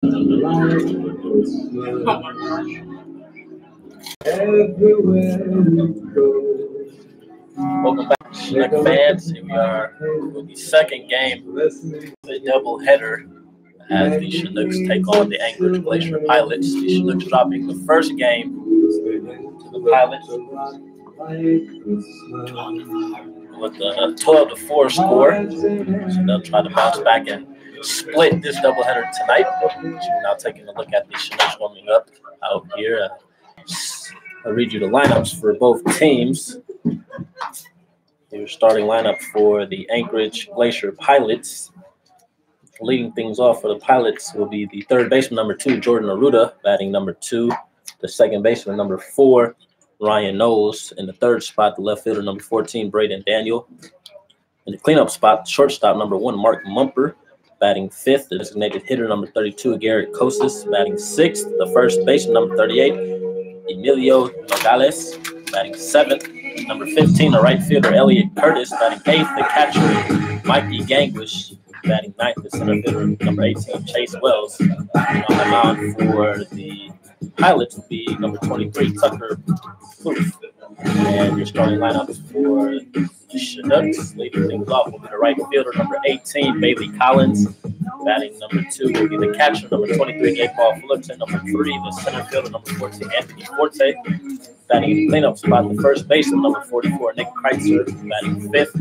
Welcome back, Chinook fans. Here we are with the second game, the doubleheader, as the Chinooks take on the Anchorage Glacier Pilots. The Chinooks dropping the first game to the Pilots with a 12-4 score. So they'll try to bounce back and split this doubleheader tonight. So we're now taking a look at the Chinooks warming up out here. I'll read you the lineups for both teams. Your starting lineup for the Anchorage Glacier Pilots. Leading things off for the Pilots will be the third baseman, number 2, Jordan Arruda, batting number 2. The second baseman, number 4, Ryan Knowles. In the third spot, the left fielder, number 14, Braden Daniel. In the cleanup spot, shortstop, number 1, Mark Mumper, batting 5th. The designated hitter, number 32, Garrett Kosas, batting 6th. The first baseman, number 38, Emilio Nogales, batting 7th. Number 15, the right fielder, Elliot Curtis, batting 8th. The catcher, Mikey Gangwish, batting 9th. The center fielder, number 18, Chase Wells. And on the mound for the Pilots will be number 23, Tucker Poof. And your starting lineups for the Chinooks, leading things off will be the right fielder, number 18, Bailey Collins. Batting number 2 will be the catcher, number 23, Jake Paul Fullerton. Number 3, the center fielder, number 14, Anthony Forte. Batting in the cleanup spot, the first baseman, number 44, Nick Kreitzer. Batting 5th,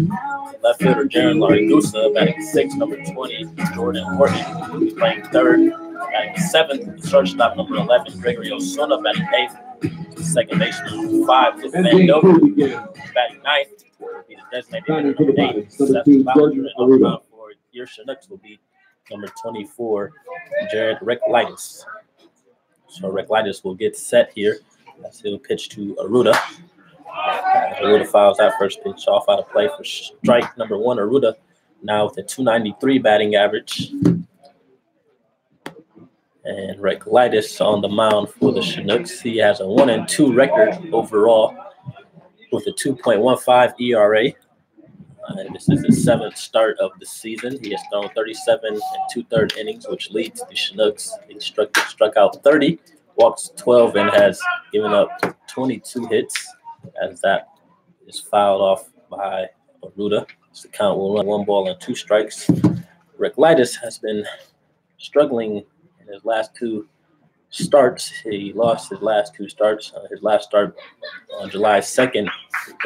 left fielder, Jaron Larigusa. Batting 6th, number 20, Jordan Horton. Will be playing 3rd. Batting 7th, the shortstop, number 11, Gregory Osuna. Batting 8th, second baseman, number 5, Luke Van Dover. Batting 9th, will be the designated hitter, number 8, Seth Ballinger. And on the mound for your Chinooks will be number 24, Jared Reclitis. So Reclitis will get set here as he'll pitch to Arruda. Arruda fouls that first pitch off out of play for strike number 1. Arruda now with a 293 batting average. And Reclitis on the mound for the Chinooks. He has a 1-2 record overall with a 2.15 ERA. This is his 7th start of the season. He has thrown 37 2/3 innings, which leads the Chinooks. He struck out 30, walked 12, and has given up 22 hits, as that is fouled off by Arruda. So the count will run 1 ball and 2 strikes. Reclitis has been struggling in his last 2 starts. He lost his last 2 starts. His last start on July 2nd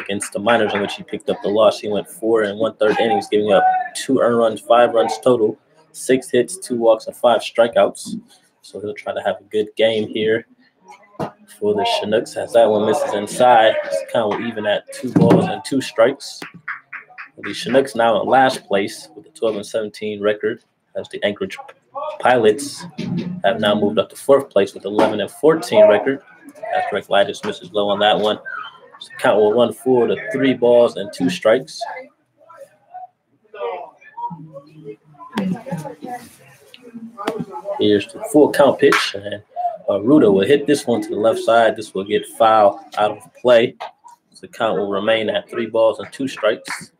against the Miners, in which he picked up the loss. He went 4 1/3 innings, giving up 2 earned runs, 5 runs total, 6 hits, 2 walks, and 5 strikeouts. So he'll try to have a good game here for the Chinooks, as that one misses inside. It's kind of even at 2 balls and 2 strikes. The Chinooks now in last place with a 12-17 record, as the Anchorage Pilots have now moved up to 4th place with 11-14 record. As Reclitis misses low on that one. So the count will run full to 3 balls and 2 strikes. Here's the full count pitch, and Arruda will hit this one to the left side. This will get fouled out of play. So the count will remain at 3 balls and 2 strikes.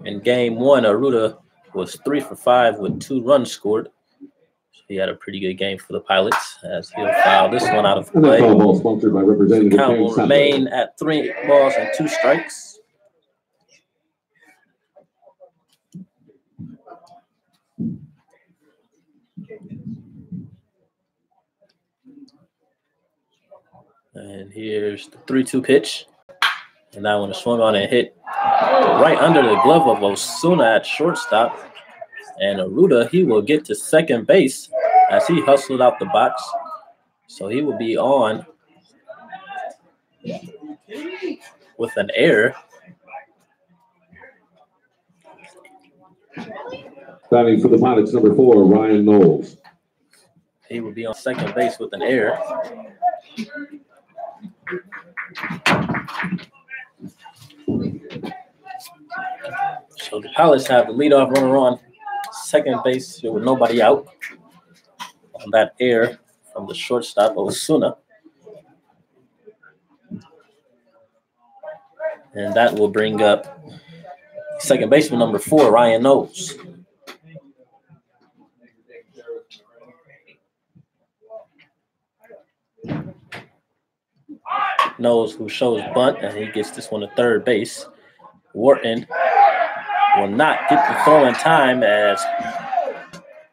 In game 1, Arruda was 3 for 5 with 2 runs scored. So he had a pretty good game for the Pilots, as he'll foul this one out of play. The count will remain at 3 balls and 2 strikes. And here's the 3-2 pitch. And that one is swung on and hit right under the glove of Osuna at shortstop. And Arruda, he will get to second base as he hustled out the box. So he will be on with an error. Batting for the Pilots, number 4, Ryan Knowles. He will be on second base with an error. So the Pilots have the leadoff runner on second base with nobody out on that error from the shortstop, Osuna. And that will bring up second baseman number 4, Ryan Knowles. Knowles, who shows bunt, and he gets this one to third base. Wharton will not get the throw in time as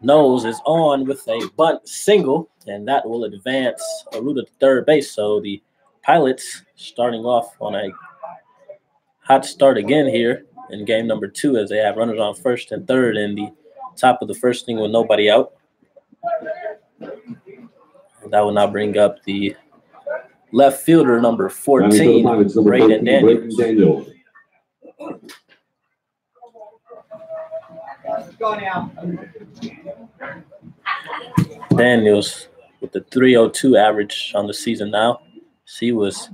Knowles is on with a bunt single, and that will advance Arruda to third base. So the Pilots starting off on a hot start again here in game number 2 as they have runners on first and third in the top of the first inning with nobody out. And that will now bring up the left fielder number 14, Braden Daniels. Daniels with the 302 average on the season now. He was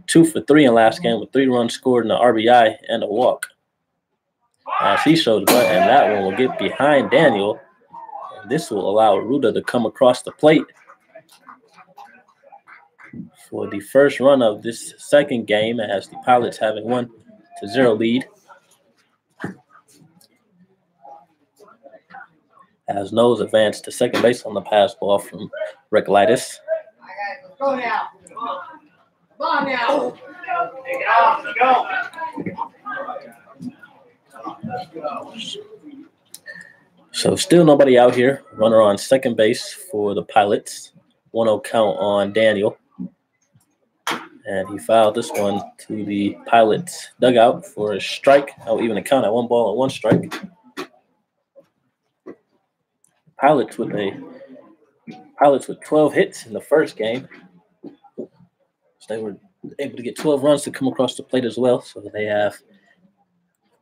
2 for 3 in last game with 3 runs scored and an RBI and a walk. As he shows butt, and that one will get behind Daniel. And this will allow Arruda to come across the plate for the first run of this second game as the Pilots have a 1-0 lead. As Knowles advanced to second base on the pass ball from Recklitis. Go now. Come on now. Take it off. Let's go. So still nobody out here. Runner on second base for the Pilots. 1-0 count on Daniel. And he fouled this one to the Pilots dugout for a strike. Oh, even a count at 1 ball and 1 strike. Pilots with 12 hits in the first game. So they were able to get 12 runs to come across the plate as well. So they have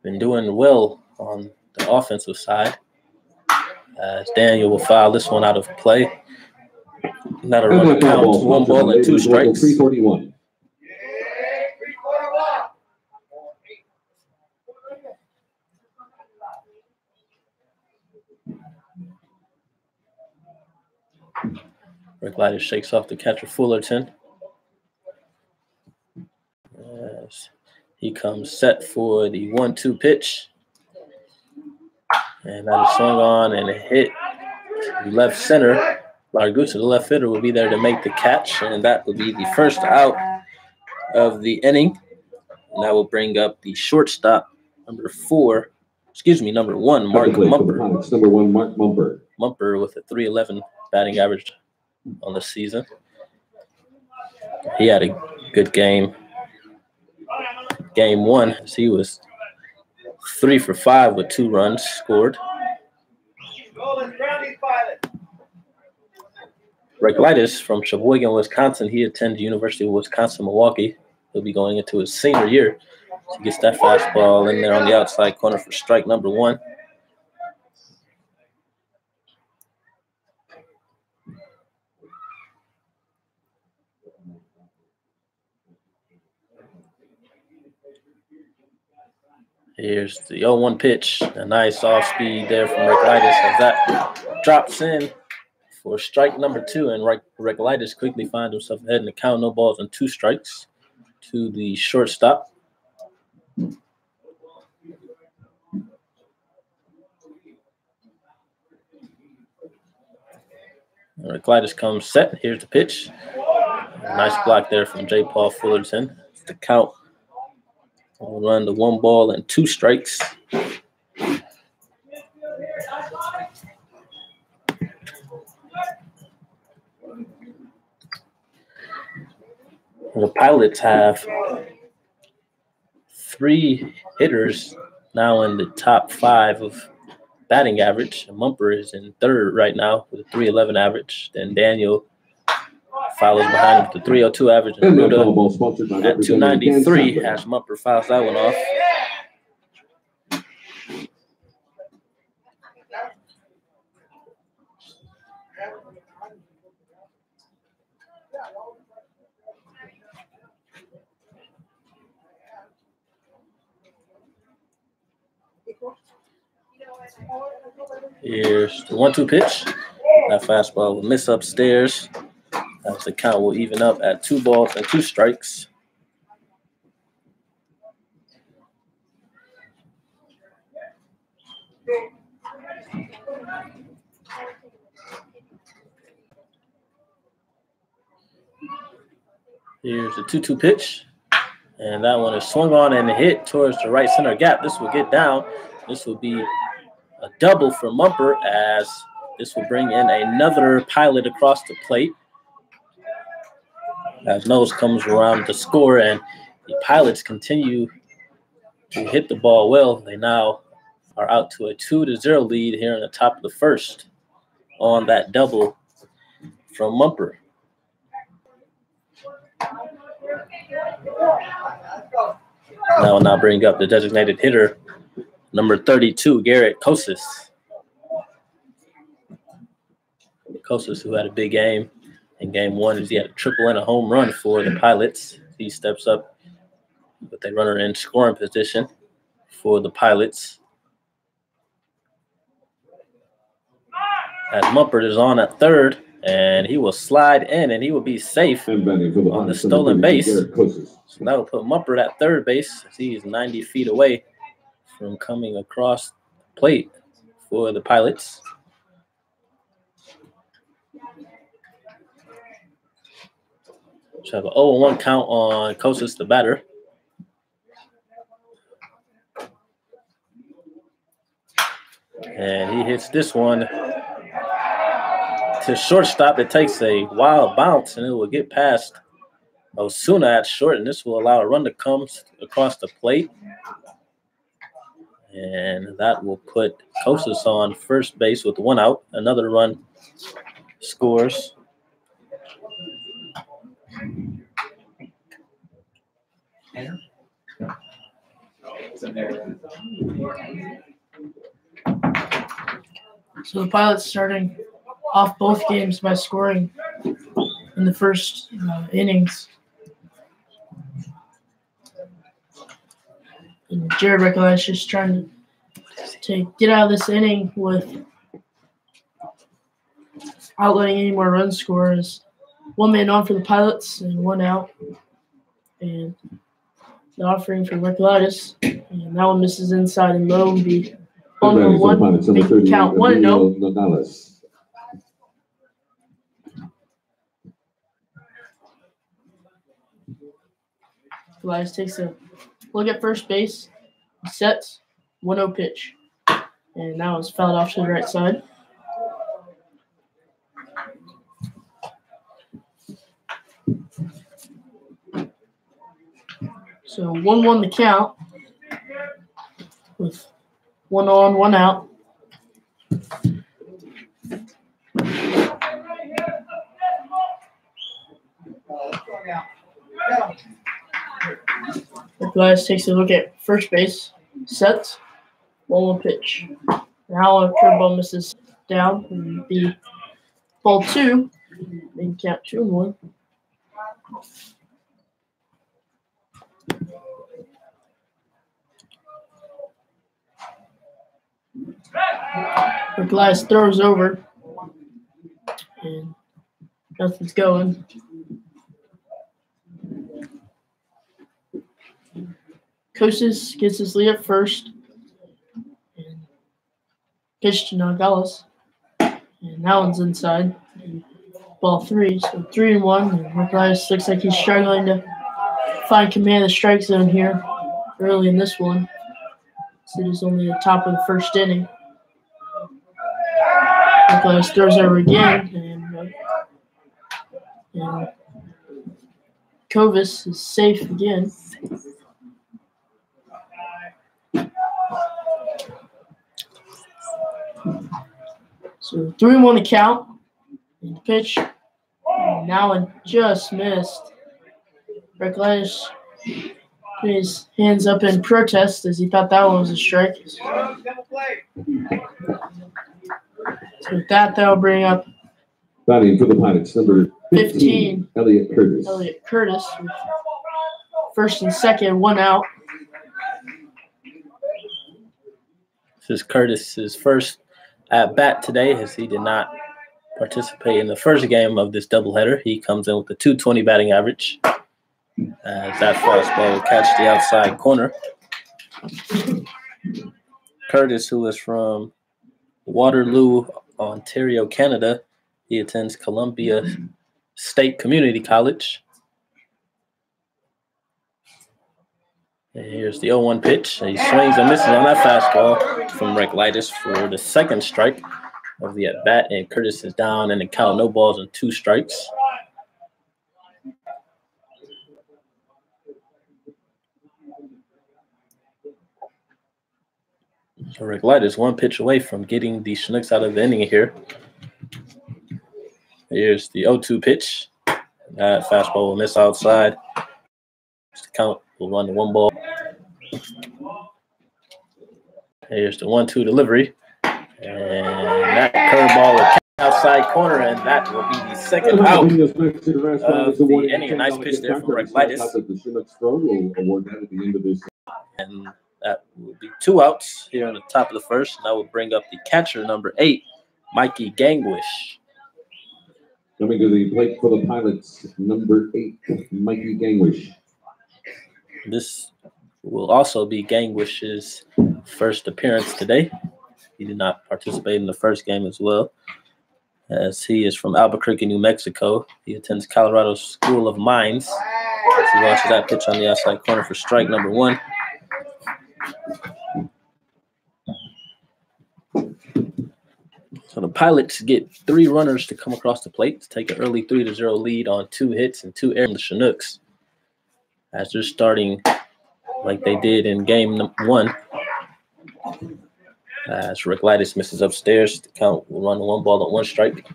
been doing well on the offensive side. As Daniel will foul this one out of play. Not a run count, 1 ball and 2 strikes. 341. Recklitis shakes off the catcher Fullerton. As he comes set for the 1-2 pitch. And that is swung on and hit left center. Largusa, the left fielder, will be there to make the catch, and that will be the first out of the inning. And that will bring up the shortstop, number 1, Mark Mumper. Number 1, Mark Mumper. Mumper with a .311 batting average on the season. He had a good game. Game 1, as he was 3 for 5 with 2 runs scored. Recklitis from Sheboygan, Wisconsin. He attends University of Wisconsin-Milwaukee. He'll be going into his senior year. So he gets that fastball in there on the outside corner for strike number 1. Here's the 0-1 pitch. A nice off speed there from Recklitis as that drops in for strike number 2. And Recklitis quickly finds himself ahead in the count. No balls and 2 strikes to the shortstop. Recklitis comes set. Here's the pitch. A nice block there from J. Paul Fullerton. The count will run to 1 ball and 2 strikes. The Pilots have 3 hitters now in the top 5 of batting average. Mumper is in 3rd right now with a .311 average. Then Daniel follows behind him with the .302 average. And Ruda at .293 as Mumper fouls that one off. Here's the 1-2 pitch. That fastball will miss upstairs. As the count will even up at 2 balls and 2 strikes. Here's the 2-2 pitch. And that one is swung on and hit towards the right center gap. This will get down. This will be a double for Mumper, as this will bring in another Pilot across the plate. As Nose comes around to score, and the Pilots continue to hit the ball well. They now are out to a 2-0 lead here in the top of the first on that double from Mumper. Now we'll bring up the designated hitter, number 32, Garrett Kosis. Kosis, who had a big game in game one, as he had a triple and a home run for the Pilots. He steps up with a runner in scoring position for the Pilots. As Mumpert is on at third, and he will slide in, and he will be safe on the stolen base. So that will put Mumpert at third base, as he is 90 feet away from coming across the plate for the Pilots. So have an 0-1 count on Kosis, the batter. And he hits this one to shortstop. It takes a wild bounce, and it will get past Osuna at short, and this will allow a run to come across the plate. And that will put Kosis on first base with 1 out. Another run scores. So the Pilots starting off both games by scoring in the first innings. And Jared Recolage just trying to get out of this inning without letting any more runs score. Is 1 man on for the Pilots and 1 out. And the offering for Recolage, and that one misses inside and low, and be 1-1, make the count 1-0. Elias takes a look at first base, sets, 1-0 pitch. And that was fouled off to the right side. So 1-1 the count with 1 on, 1 out. Glass takes a look at first base, sets, 1-1 pitch. Now a curveball misses down, and be ball 2, and count 2-1. Glass throws over, and nothing's going. Kosis gets his lead at first, and pitch to Nogales, and that one's inside. And ball 3, so 3-1. And Glass looks like he's struggling to find command of the strike zone here early in this one. So it is only the top of the first inning. Glass throws over again, and Kovis is safe again. So 3-1 the count, and the pitch. And that one just missed. Recolage put his hands up in protest as he thought that one was a strike. So with that, that'll bring up batting for the Pilots, number 15, Elliot Curtis. Elliot Curtis with first and second, 1 out. This is Curtis's first at bat today, as he did not participate in the first game of this doubleheader. He comes in with a .220 batting average, as that fastball will catch the outside corner. Curtis, who is from Waterloo, Ontario, Canada. He attends Columbia State Community College. And here's the 0-1 pitch. He swings and misses on that fastball from Reclitis for the second strike of the at-bat, and Curtis is down and the count, no balls and 2 strikes. So Reclitis 1 pitch away from getting the Chinooks out of the inning here. Here's the 0-2 pitch. That fastball will miss outside. The count will run to 1 ball. Here's the 1-2 delivery. And that curveball will catch outside corner, and that will be the second out of the inning. A nice pitch there from Reclitis. And that will be 2 outs here on the top of the first. And that will bring up the catcher, number 8, Mikey Gangwish. Coming to the plate for the Pilots, number 8, Mikey Gangwish. This will also be Gangwish's first appearance today. He did not participate in the first game as well, as he is from Albuquerque, New Mexico. He attends Colorado School of Mines. He launches that pitch on the outside corner for strike number 1. So the Pilots get 3 runners to come across the plate to take an early 3-0 lead on 2 hits and 2 errors from the Chinooks, as they're starting like they did in game 1. As Reclitis misses upstairs, the count will run to 1 ball and 1 strike.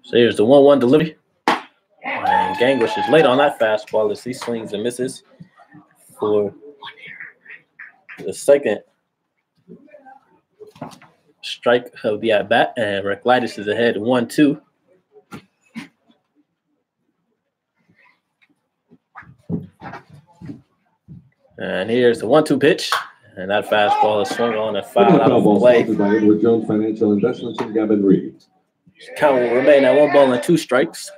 So here's the 1-1 delivery. And Gangwish is late on that fastball as he swings and misses for the second strike of the at-bat. And Reclitis is ahead 1-2. And here's the 1-2 pitch. And that fastball is swung on and fouled out of play. By Edward Jones Financial Investments and Gavin Reed. Count will remain at 1 ball and 2 strikes.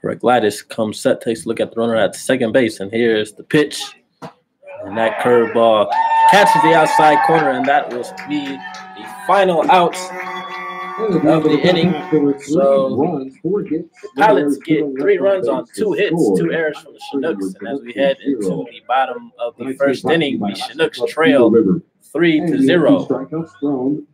Reclitis comes set, takes a look at the runner at second base, and here's the pitch. And that curveball catches the outside corner, and that will be the final out of the inning. So the Pilots get 3 runs on 2 hits, 2 errors from the Chinooks. And as we head into the bottom of the first inning, the Chinooks trail 3-0.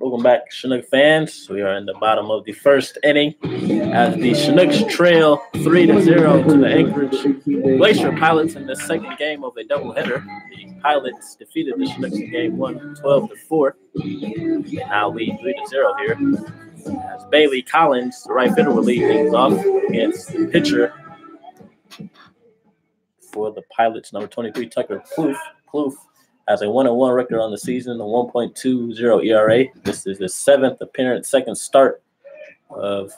Welcome back, Chinook fans. We are in the bottom of the first inning as the Chinooks trail 3-0 to the Anchorage Glacier Pilots in the second game of a doubleheader. The Pilots defeated the Chinooks in game 1, 12-4. And now lead 3-0 here. As Bailey Collins, the right fielder, will lead things off against the pitcher for the Pilots, number 23, Tucker Plouffe. Plouffe has a 1-1 record on the season, a 1.20 ERA. This is his 7th appearance, second start of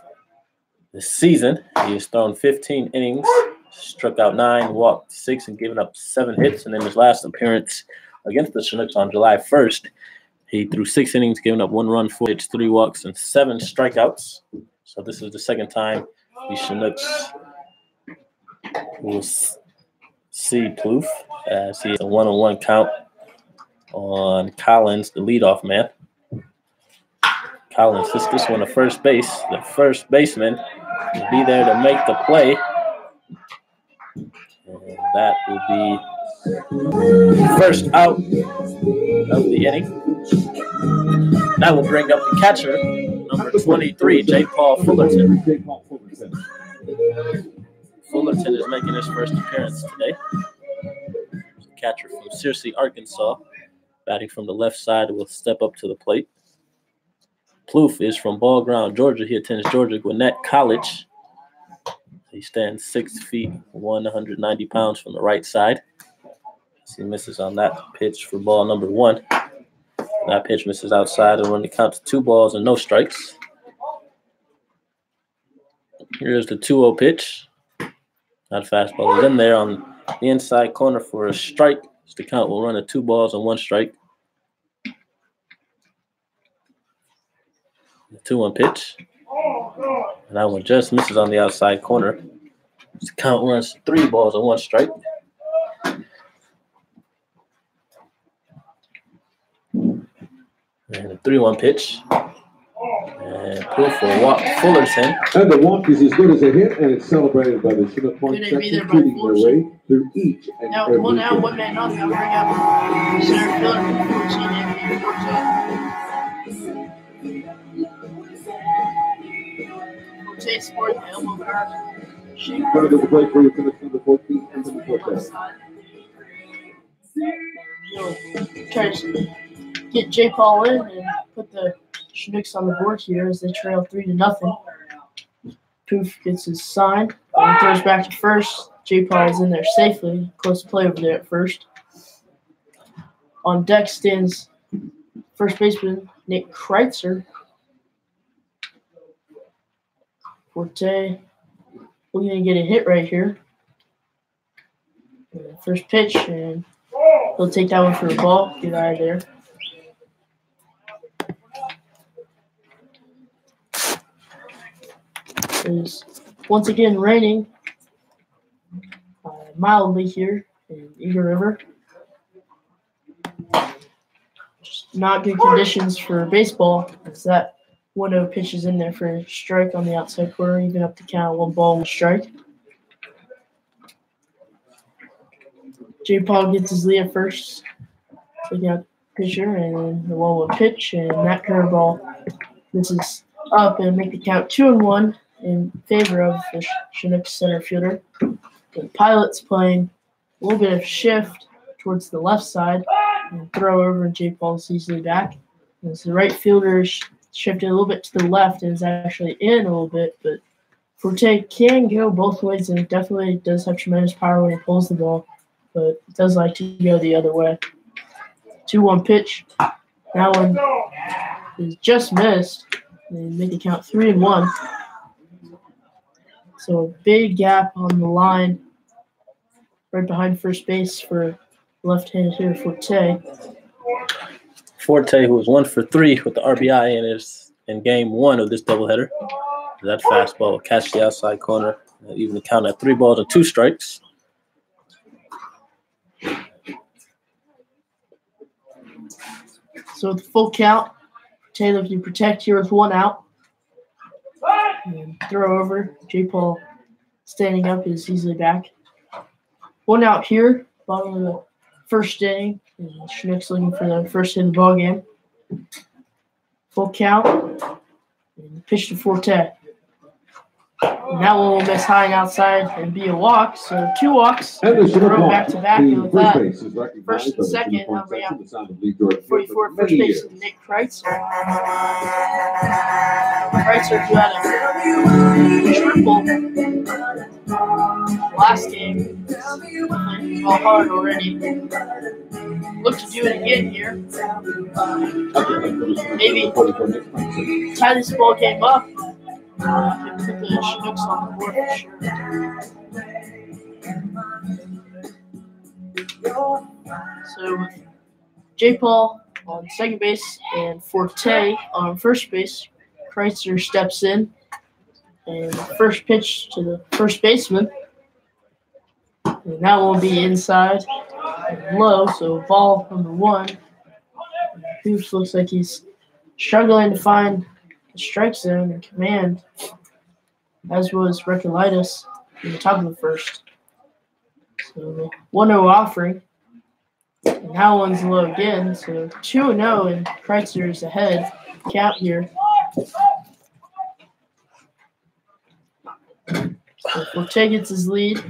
the season. He has thrown 15 innings, struck out 9, walked 6, and given up 7 hits. And in his last appearance against the Chinooks on July 1st, he threw 6 innings, giving up 1 run, 4 hits, 3 walks, and 7 strikeouts. So this is the second time the Chinooks will see Plouffe as he has a 1-1 count on Collins, the leadoff man. Collins hits this one to first base. The first baseman will be there to make the play. And that will be first out of the inning. That will bring up the catcher, number 23, J. Paul Fullerton. Fullerton is making his first appearance today. Catcher from Searcy, Arkansas. Batting from the left side, will step up to the plate. Plouffe is from Ball Ground, Georgia. He attends Georgia Gwinnett College. He stands 6 feet, 190 pounds from the right side. He misses on that pitch for ball number 1. That pitch misses outside, and when it counts 2 balls and no strikes. Here's the 2-0 pitch. That fastball is in there on the inside corner for a strike. The count will run at 2 balls and 1 strike. The 2-1 pitch. And that one just misses on the outside corner. The count runs 3 balls and 1 strike. And the 3-1 pitch. And Plouffe will walk Fullerton. And the walk is as good as a hit, and it's celebrated by the Chinook Point section, treating their way through each and every one out, game. 1 man on. Now bring up center fielder from 14 and 14 sport the elbow guard. Coming to the plate for you, Chinook number 14, Anthony Cortez. Try to get J. Paul in and put the Chinooks on the board here as they trail 3-0. Plouffe gets his sign and throws back to first. J. Paul is in there safely. Close play over there at first. On deck stands first baseman Nick Kreitzer. Forte looking to get a hit right here. First pitch, and he'll take that one for a ball. Get out of there. It is once again raining mildly here in Eagle River. Just not good conditions for baseball, as that 1-0 pitch is in there for a strike on the outside corner, even up to count 1 ball, 1 strike. J. Paul gets his lead at first, taking out the pitcher, and then the 1-1 pitch, and that curveball misses up and make the count 2-1 in favor of the Chinooks center fielder. The Pilots playing a little bit of shift towards the left side and throw over, and J. Paul's easily back. As the right fielder shifted a little bit to the left and is actually in a little bit, but Forte can go both ways, and it definitely does have tremendous power when he pulls the ball, but it does like to go the other way. 2-1 pitch. That one is just missed. And make the count 3-1. So a big gap on the line right behind first base for left-handed hitter Forte. Forte, who was 1 for 3 with the RBI in game 1 of this doubleheader. That fastball will catch the outside corner, even the count at 3 balls and 2 strikes. So with the full count, Taylor can protect here with 1 out. And throw over. J. Paul standing up is easily back. 1 out here, bottom of the first inning. And Chinooks looking for the first hit of the ball game. Full count. And pitch to Forte. And that one will miss high and outside and be a walk. So 2 walks. And the Chinook Throw walk. back to back. And The with first that, base is recognized first and by the second, Chinook I'll bring section, out the sound of Lee George 44 for first many base years. Nick Kreitzer. Kreitzer who had a triple last game. Playing all hard already. Look to do it again here. Maybe tie this ball game up. Can put the Chinooks on the board for sure. So with J. Paul on second base and Forte on first base, Kreitzer steps in. And first pitch to the first baseman. And that will be inside and low, so ball number 1. Hoops looks like he's struggling to find the strike zone and command, as was Recolytis in the top of the first. So 1-0 offering. And that one's low again, so 2-0, and Kreitzer is ahead. Count here. So Forte gets his lead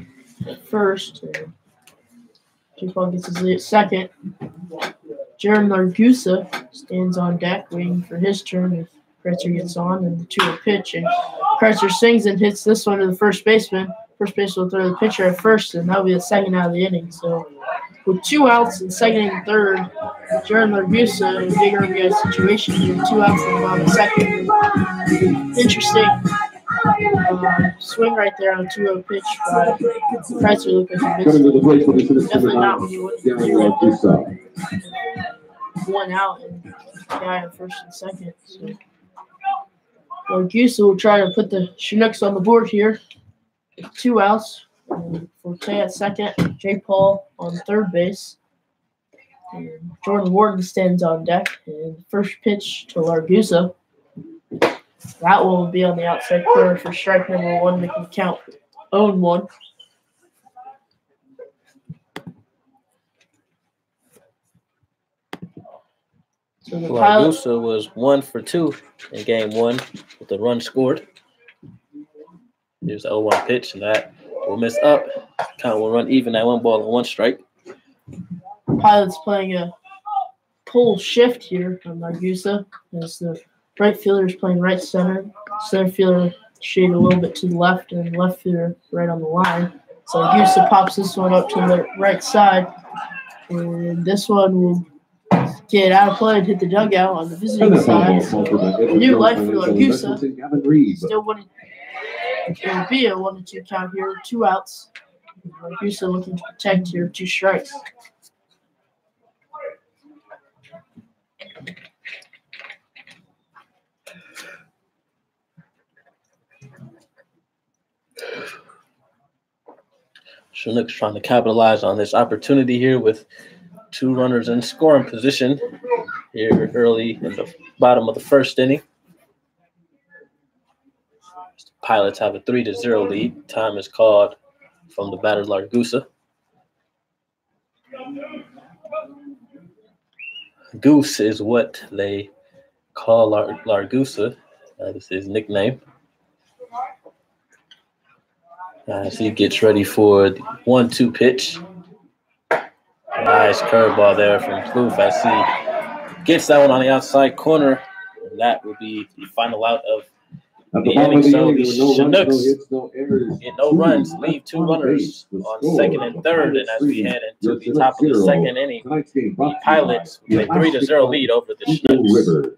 at first. J-Paul gets his lead at second. Jaron Largusa stands on deck waiting for his turn if Kreitzer gets on, and the 2-0 pitch. And Kreitzer swings and hits this one to the first baseman. First baseman will throw the pitcher at first, and that'll be the second out of the inning. So with 2 outs in second and third, Jaron Largusa in a big RBI situation here, 2 outs in the bottom of second. Interesting swing right there on a 2-0 pitch by Kreitzer. Looked like he missed it. Definitely not what you wanted to do right there. 1 out and guy on first and second. So Largusa will try to put the Chinooks on the board here. 2 outs. Forte at second. J. Paul on third base. And Jordan Wharton stands on deck. And first pitch to Largusa. That will be on the outside corner for strike number 1, making the count 0-1. So the Largusa was 1 for 2 in game 1 with the run scored. Here's the 0-1 pitch, and that will miss up. Count will run even at 1 ball and 1 strike. Pilots playing a pull shift here on Largusa as the right fielder is playing right center. Center fielder shade a little bit to the left, and left fielder right on the line. So Largusa pops this one up to the right side, and this one will get out of play and hit the dugout on the visiting side. So new life for Largusa. Still winning. It will be a 1-2 count here, 2 outs. Largusa looking to protect here, 2 strikes. Chinooks trying to capitalize on this opportunity here with 2 runners in scoring position here early in the bottom of the first inning. Pilots have a 3-0 lead. Time is called from the batter Largusa. Goose is what they call Largusa. That is his nickname. As he gets ready for the 1-2 pitch. Nice curveball there from Plouffe as he gets that one on the outside corner. And that will be the final out of the inning. So the Chinooks get no runs, leave 2 runners on second and third. And as we head into the top of the second inning, the Pilots with a 3-0 lead over the Chinooks.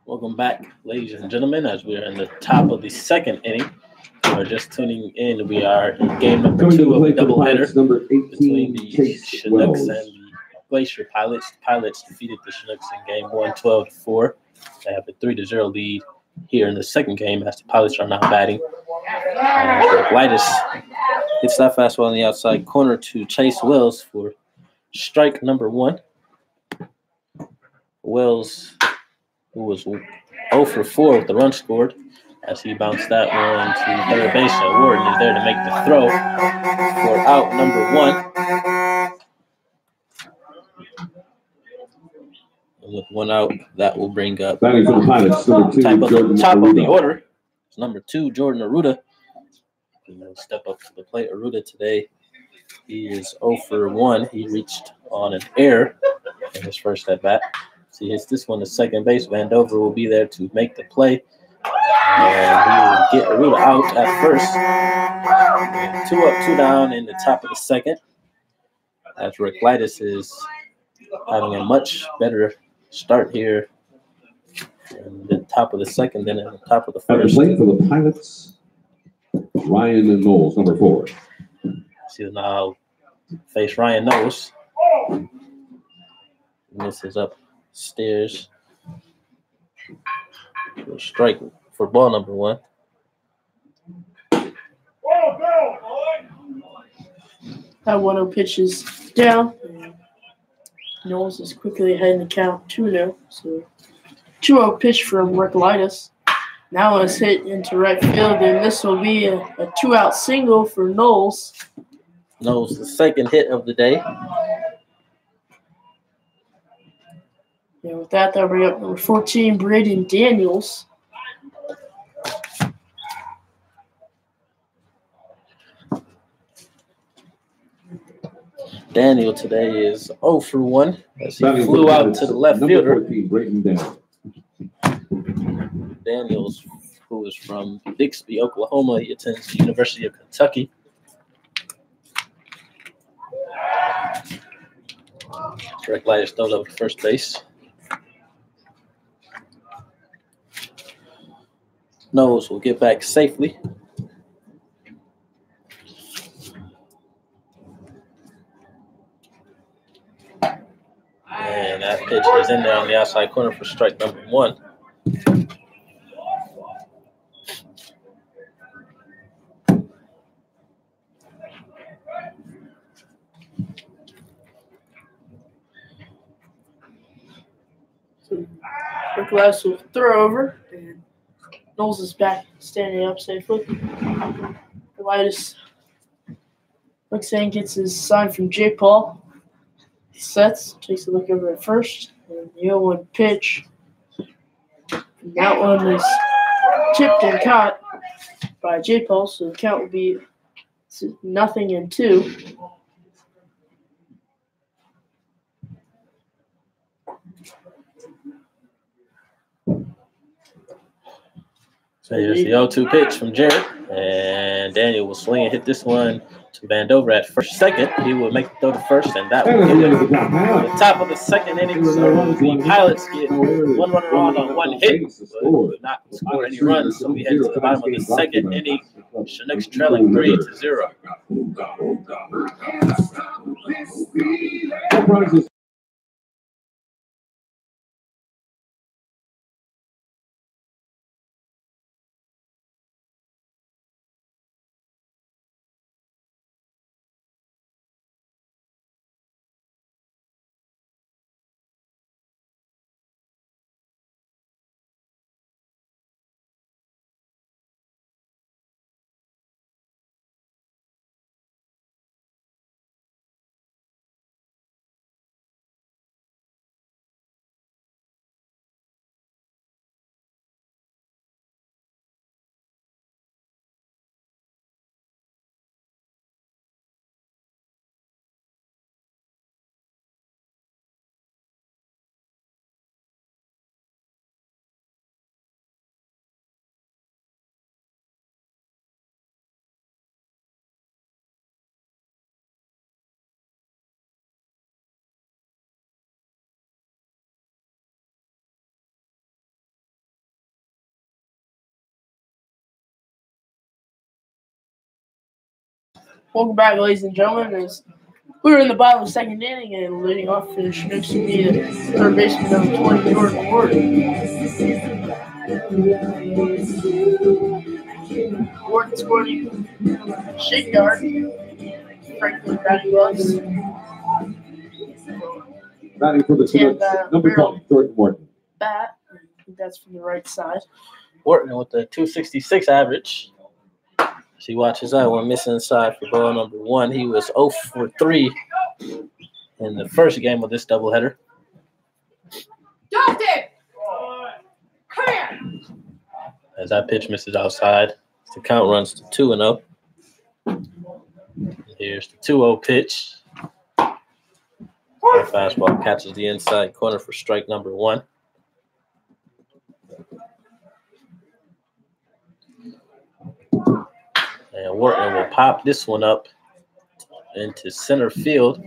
Welcome back, ladies and gentlemen, as we are in the top of the second inning. We're just tuning in. We are in game number 2 of the doubleheader between the Chinooks and the Glacier Pilots. The Pilots defeated the Chinooks in game 1, 12-4. They have a 3-0 lead here in the second game as the Pilots are now batting. Lightest hits that fastball on the outside corner to Chase Wells for strike number 1. Wells, who was 0 for 4 with the run scored, as he bounced that one to third base, and Warden is there to make the throw for out number 1. And with 1 out, that will bring up Batting for the Pilots, number 2, top of the order. It's number 2, Jordan Arruda. He'll step up to the plate. Arruda today, he is 0 for 1. He reached on an error in his first at bat. So he hits this one to second base. Vandover will be there to make the play. And he will get Arruda out at first. And 2 up, 2 down in the top of the second. As Rick Lightus is having a much better start here in the top of the second than in the top of the At the first. plate for the Pilots, Ryan Knowles, number 4. He'll now face Ryan Knowles. Misses upstairs. Strike for ball number 1. That 1-0 pitch is down. Knowles is quickly ahead in the count 2-0. So 2-0 pitch from Rick Lightus. Now it's hit into right field, and this will be a 2-out single for Knowles. Knowles, the second hit of the day. And with that, that'll bring up number 14, Braden Daniels. Daniel today is 0 for 1 as he flew out to the left fielder. 14, Braden Daniels. Daniels, who is from Bixby, Oklahoma. He attends the University of Kentucky. Rick Lightus throws over to first base. Knowles will get back safely. And that pitch is in there on the outside corner for strike number 1. Rick Lightus will throw over, and Knowles is back standing up safely. Lightus looks in, gets his sign from J. Paul. He sets, takes a look over at first, and the 0-1 pitch. And that one is tipped and caught by J. Paul, so the count will be 0-2. So here's the 0-2 pitch from Jared, and Daniel will swing and hit this one to Vandover at second. He will make the throw to first, and that will get it. The top of the second inning, so the Pilots get 1 runner on 1 hit, but would not score any runs. So we head to the bottom of the second inning. Chinooks trailing 3-0. Welcome back, ladies and gentlemen. As we're in the bottom of the second inning, and leading off for the Chinooks will be the third baseman number 20, Jordan Ward. Ward sporting shake guard, Franklin batting gloves. Batting for the Chinooks, number 20, Jordan Morton. Bat, I think that's from the right side. Wharton with the 266 average. She watches that one missing inside for ball number 1. He was 0 for 3 in the first game of this doubleheader. Justin! Come here! As that pitch misses outside, the count runs to 2-0. Here's the 2-0 pitch. The fastball catches the inside corner for strike number 1. And Wharton will pop this one up into center field.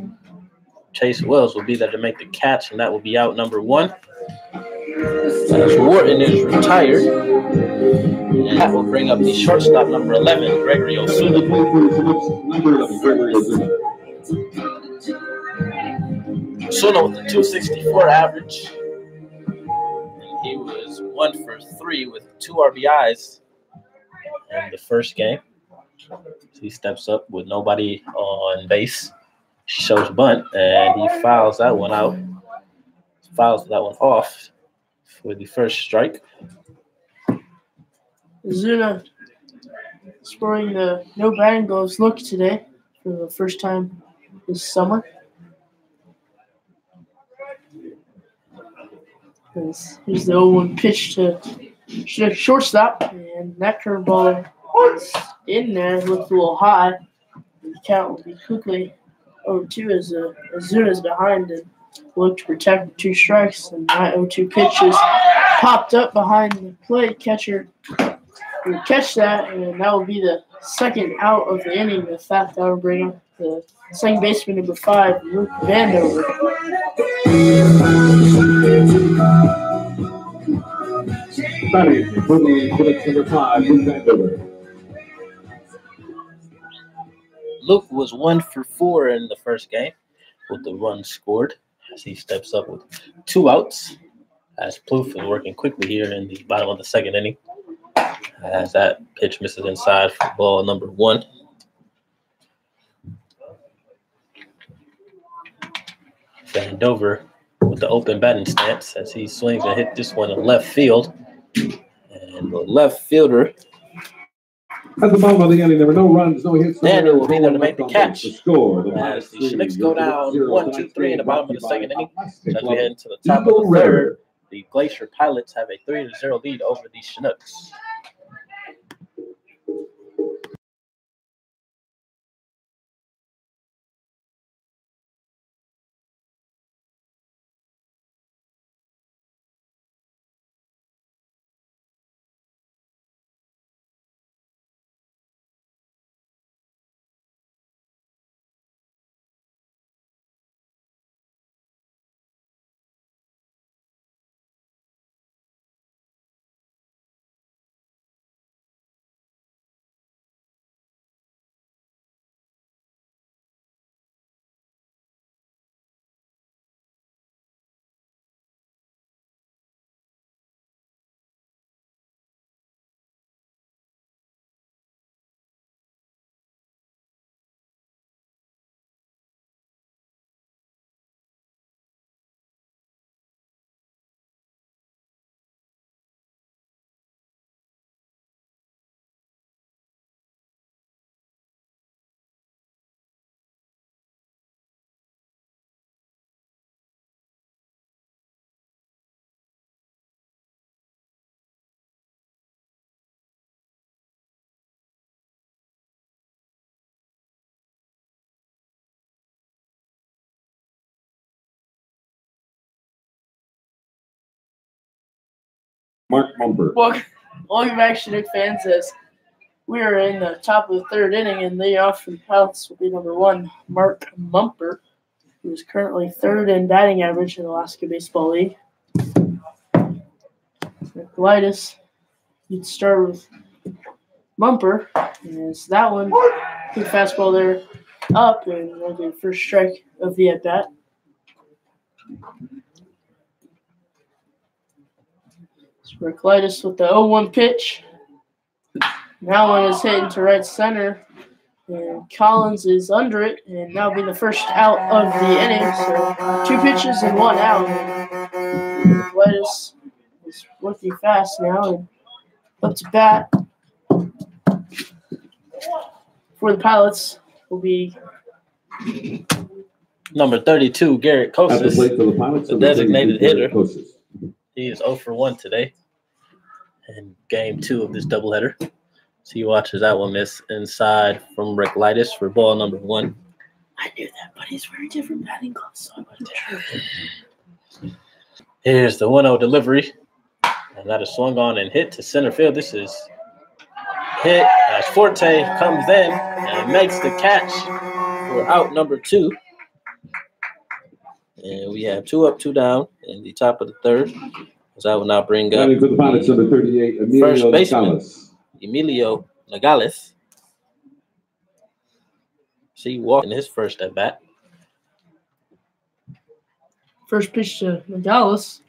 Chase Wells will be there to make the catch, and that will be out number 1. As Wharton is retired, and that will bring up the shortstop number 11, Gregory Osuna. Osuna with the 264 average. He was 1 for 3 with 2 RBIs in the first game. He steps up with nobody on base. She shows bunt, and he fouls that one out. Fouls that one off for the first strike. Zuna sporting the no batting gloves look today for the first time this summer. Here's the 0-1 pitch to shortstop, and that curveball is in there. Looked a little high. The count will be quickly 0-2 as Zuna's behind and look to protect the 2 strikes. And that 0-2 pitch is popped up behind the plate. Catcher will catch that, and that will be the second out of the inning. The fact that will bring up the second baseman number 5, Luke Vandover. Batting for the Chinooks, number 5, Luke Vandover. Luke was 1 for 4 in the first game with the run scored as he steps up with 2 outs. As Plouffe is working quickly here in the bottom of the second inning. As that pitch misses inside for ball number 1. Vandover with the open batting stance as he swings and hit this one in left field. And the left fielder, At the bottom of the inning, there were no runs, no hits. Daniel will be there to make the catch. The score. As the Chinooks go down 1-2-3 in the bottom of the second inning. As we head into the top of the third, the Glacier Pilots have a 3-0 lead over the Chinooks. Mark Mumper. Welcome back, Chinook fans, as we are in the top of the third inning, and the off for the Pilots will be number 1, Mark Mumper, who is currently 3rd in batting average in the Alaska Baseball League. Colitis, you'd start with Mumper, as that one Big fastball there, up, and the first strike of the at bat. Reclitus with the 0-1 pitch. Now one is hit into right center, and Collins is under it, and now being the first out of the inning. So 2 pitches and 1 out. Reclitus is working fast now, and up to bat for the Pilots will be number 32, Garrett At the Kosas, plate for the Pilots, the number 32, designated hitter. Garrett Kosas. He is 0 for 1 today in game 2 of this doubleheader. So he watches that one miss inside from Reclitus for ball number 1. I knew that, but he's wearing different batting gloves. So Here's the 1-0 delivery. And that is swung on and hit to center field. This is hit as Forte comes in and makes the catch for out number 2. And we have 2 up, 2 down in the top of the third. So I will now bring up Batting for the Pilots, number 38, first Emilio baseman, Nogales. Emilio Nogales. See, walking his first at bat. first pitch to Nogales,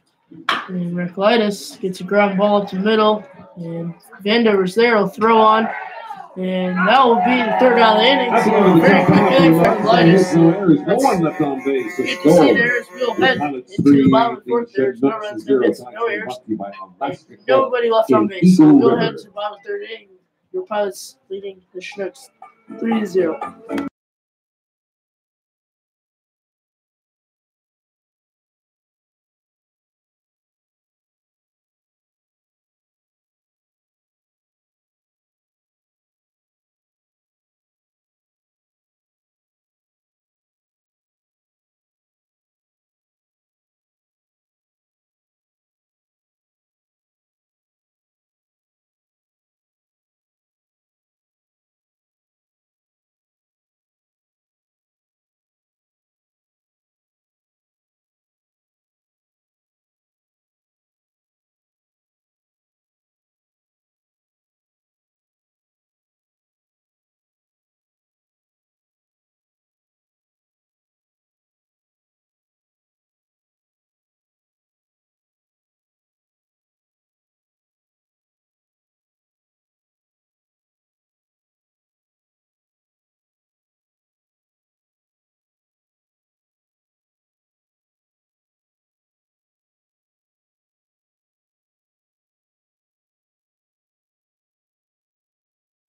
and Reclitus gets a ground ball up the middle, and Vandover's there. Will throw on, and that will be the third out of the inning. So very quick inning for Reclitus. No errors, no one left on base. Good to see there is Will head into the bottom of the fourth. There's no runs, no hits, no errors. Nobody left on base. So Will head to the bottom of the third inning. Your Pilots leading the Chinooks 3-0.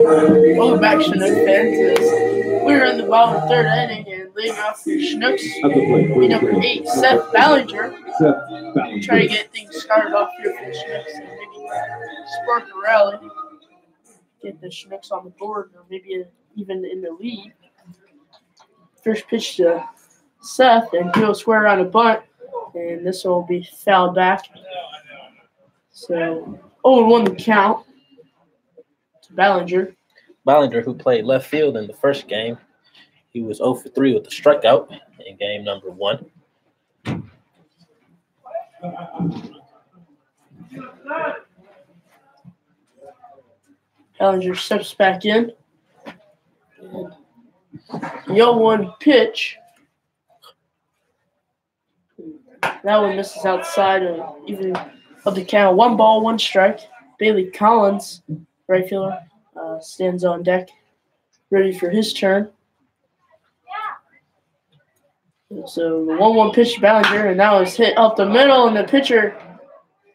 Welcome back, Chinook fans. We're in the bottom of the third inning, and leading off the Chinooks will be number 8, Seth Ballinger. Try to get things started off here for the Chinooks and maybe spark a rally, get the Chinooks on the board, or maybe even in the lead. First pitch to Seth, and he'll square around a bunt, and this will be fouled back. So 0-1 the count to Ballinger. Ballinger, who played left field in the first game, he was 0 for 3 with a strikeout in game number 1. Ballinger steps back in. And the 0-1 pitch. That one misses outside of even of the count. 1 ball, 1 strike. Bailey Collins, right fielder, stands on deck, ready for his turn. So the 1-1 pitch to Ballinger, and that was hit up the middle, and the pitcher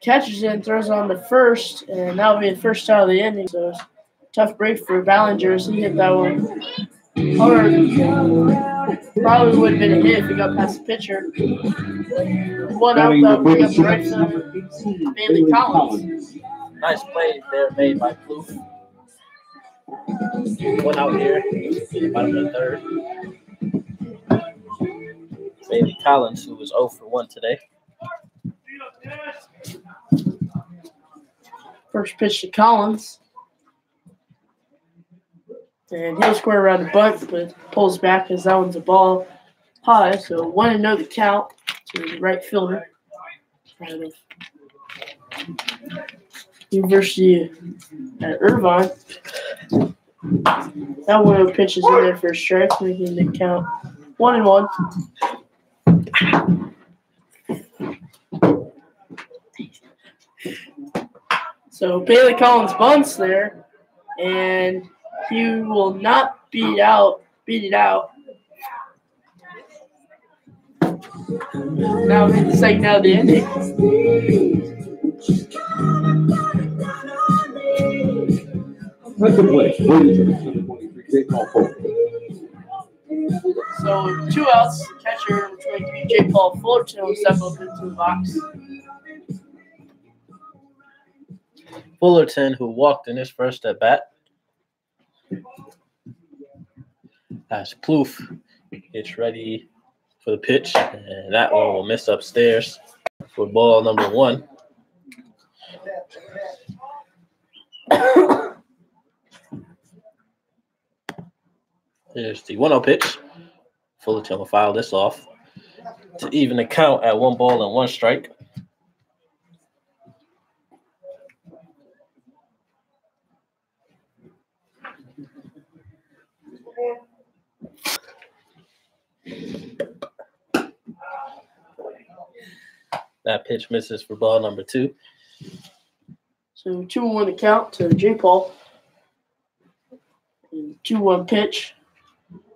catches it and throws on the first, and that will be the first out of the inning. So it's a tough break for Ballinger as he hit that one hard. Probably would have been a hit if he got past the pitcher. 1 out, that would bring up the right fielder, Bailey Collins. Nice play there made by Kloof. 1 out here in the bottom of the third. Bailey Collins, who was 0 for 1 today. First pitch to Collins. And he'll square around the bunt, but pulls back as that one's a ball high. So 1-0 the count to the right fielder. Out of University at Irvine. That 1-0 pitch is in there for a strike, making the count 1-1. So Bailey Collins bunts there, and he will not beat it out. Now hit the second out of the inning. That's the play. 23, J. Paul Fuller. So 2 outs, catcher, which would be J. Paul Fullerton will step up into the box. Fullerton, who walked in his first at bat, as Plouffe gets ready for the pitch, and that one will miss upstairs for ball number 1. Here's the 1-0 pitch. Fullerton will foul this off to even the count at 1 ball and 1 strike. That pitch misses for ball number 2. So 2-1 the count to J. Paul. 2-1 pitch.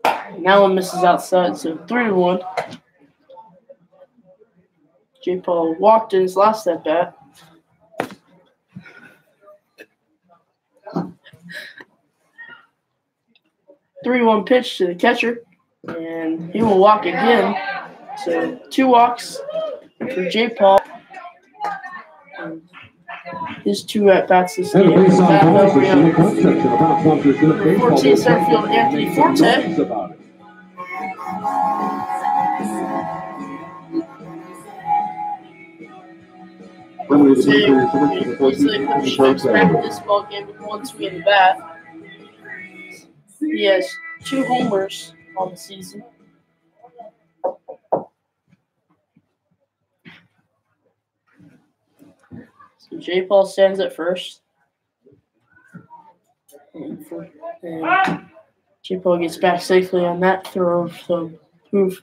And that one misses outside, so 3-1. J. Paul walked in his last at bat. Three-1 pitch to the catcher, and he will walk again. So 2 walks for J. Paul. And his 2 at-bats this game. 14 center field, Anthony Forte. Easily put the Chinooks back in this ball game with 1 swing in the bat. He has 2 homers on the season. So J. Paul stands at first. And J. Paul gets back safely on that throw of the Plouffe.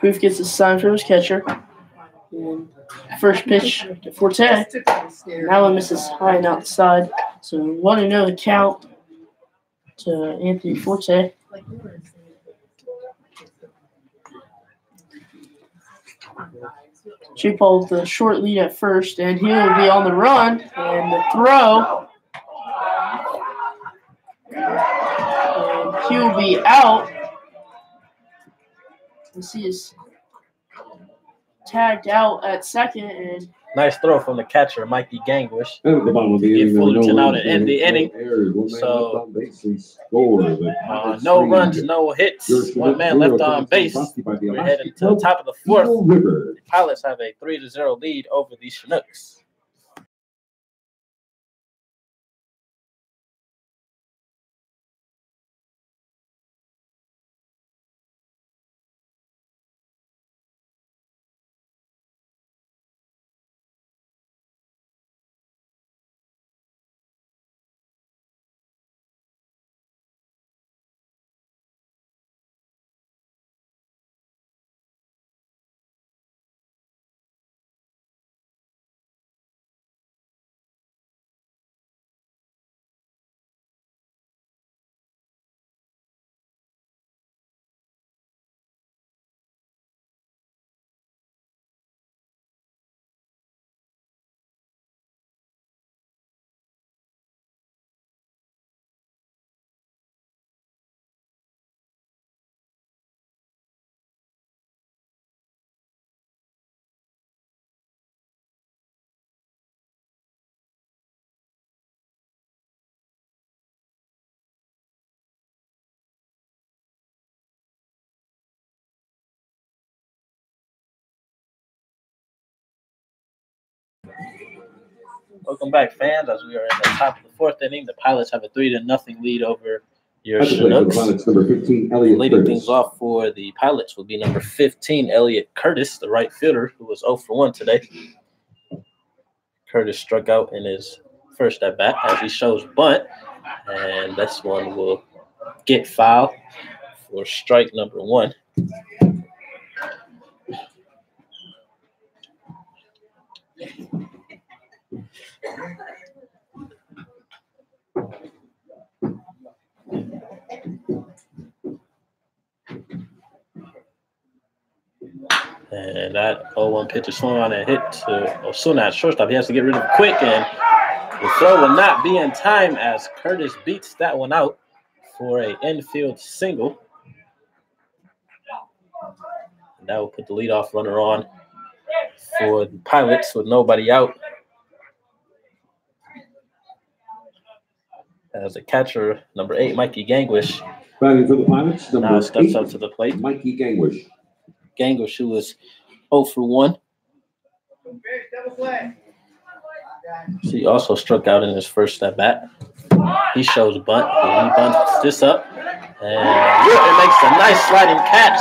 Plouffe gets a sign from his catcher. And first pitch to Forte. That one misses high and outside. So 1-0 the count to Anthony Forte. J. Paul with the short lead at first, and he will be on the run. And the throw. And he will be out. Let's see his tagged out at second, and nice throw from the catcher, Mikey Gangwish. And at the bottom of the inning, Fullerton out and end the inning. So no runs, no hits. 1 man left on base. We're heading to the top of the 4th. The Pilots have a 3-0 lead over the Chinooks. Welcome back, fans. As we are in the top of the 4th inning, the Pilots have a 3-0 lead over your Chinooks. Leading things off for the Pilots will be number 15, Elliot Curtis, the right fielder, who was 0 for 1 today. Curtis struck out in his first at bat as he shows bunt, and this one will get fouled for strike number 1. And that 0-1 pitch is swung on and hit to Osuna at shortstop. He has to get rid of it quick, and the throw will not be in time as Curtis beats that one out for an infield single. And that will put the leadoff runner on for the Pilots with nobody out. As a catcher, number 8, Mikey Gangwish, Batting for the Pilots, now number steps 8, up to the plate. Mikey Gangwish. Gangwish, who was 0 for 1. He also struck out in his first at bat. He shows bunt. He bunts this up. And it makes a nice sliding catch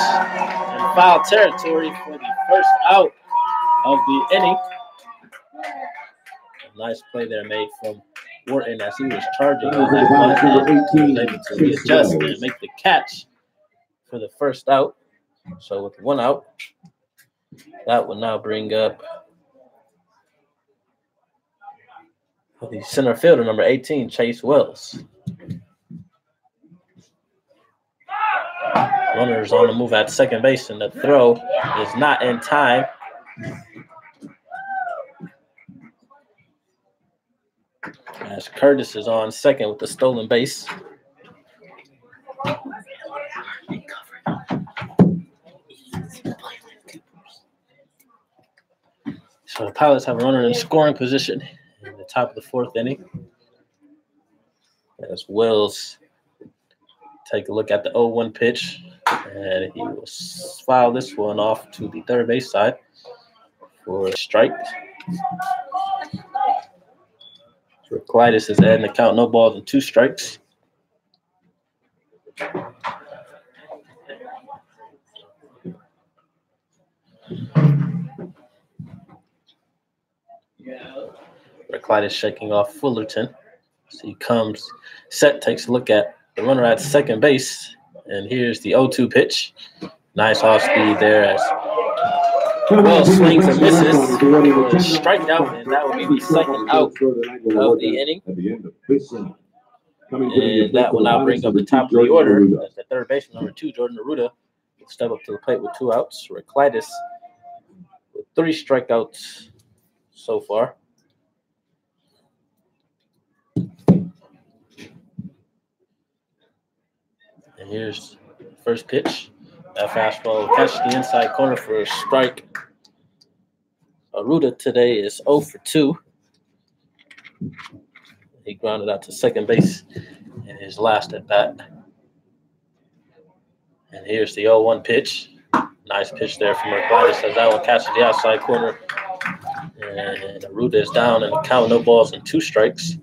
in foul territory for the first out of the inning. A nice play there made from Wharton as he was charging on that bunt. He was able to readjust and make the catch for the first out. So with 1 out, that will now bring up the center fielder, number 18, Chase Wells. Runners on the move at second base, and the throw is not in time. As Curtis is on second with the stolen base. So the Pilots have a runner in scoring position in the top of the 4th inning. As Wells take a look at the 0-1 pitch, and he will foul this one off to the third base side for a strike. Clytus is adding the count, no balls and 2 strikes. Clytus shaking off Fullerton. So he comes set, takes a look at the runner at second base, and here's the 0-2 pitch. Nice off speed there as Wells swings and misses for a strikeout, and that will be the second out of the inning. And that will now bring up the top of the order as the third baseman, number 2, Jordan Arruda, will step up to the plate with 2 outs. Clytus with 3 strikeouts so far. And here's the first pitch. That fastball will catch the inside corner for a strike. Arruda today is 0 for 2. He grounded out to second base in his last at bat. And here's the 0-1 pitch. Nice pitch there from Clytus as that one catches the outside corner. And Arruda is down in the count, no balls and 2 strikes.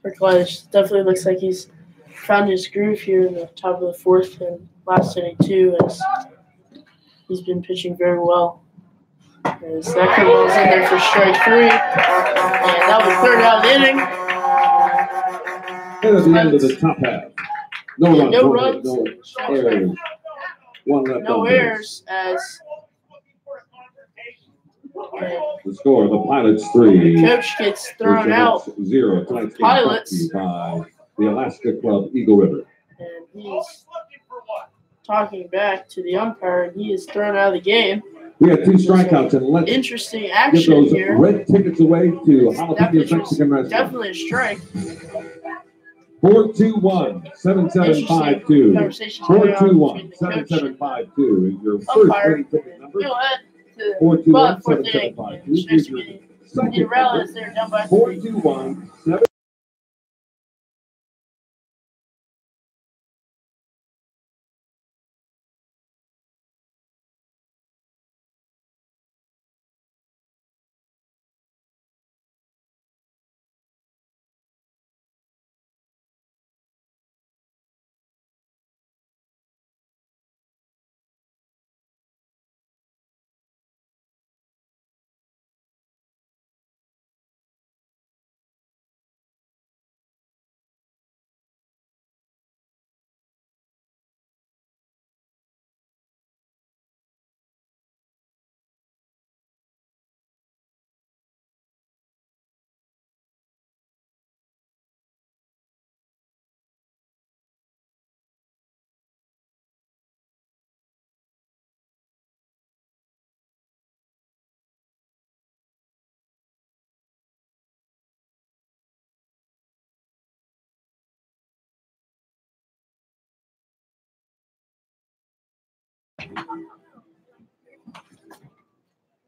Clytus definitely looks like he's found his groove here in the top of the 4th and last inning too, as he's been pitching very well. As that curveball's in there for strike 3, and that was 3rd out of the inning. And at the end of the top half, no runs, no errors. 1 left no on errors as the score: the Pilots 3. Coach gets thrown out. 0. Tonight's game Pilots by the Alaska Club Eagle River. And he's talking back to the umpire, and he is thrown out of the game. We have 2 strikeouts, and let's interesting get action those here. red tickets away to Jalapenos Mexican Restaurant. Definitely a strike. 421 7752. 421 7752 is your first red ticket number. 421 7752. Second number 421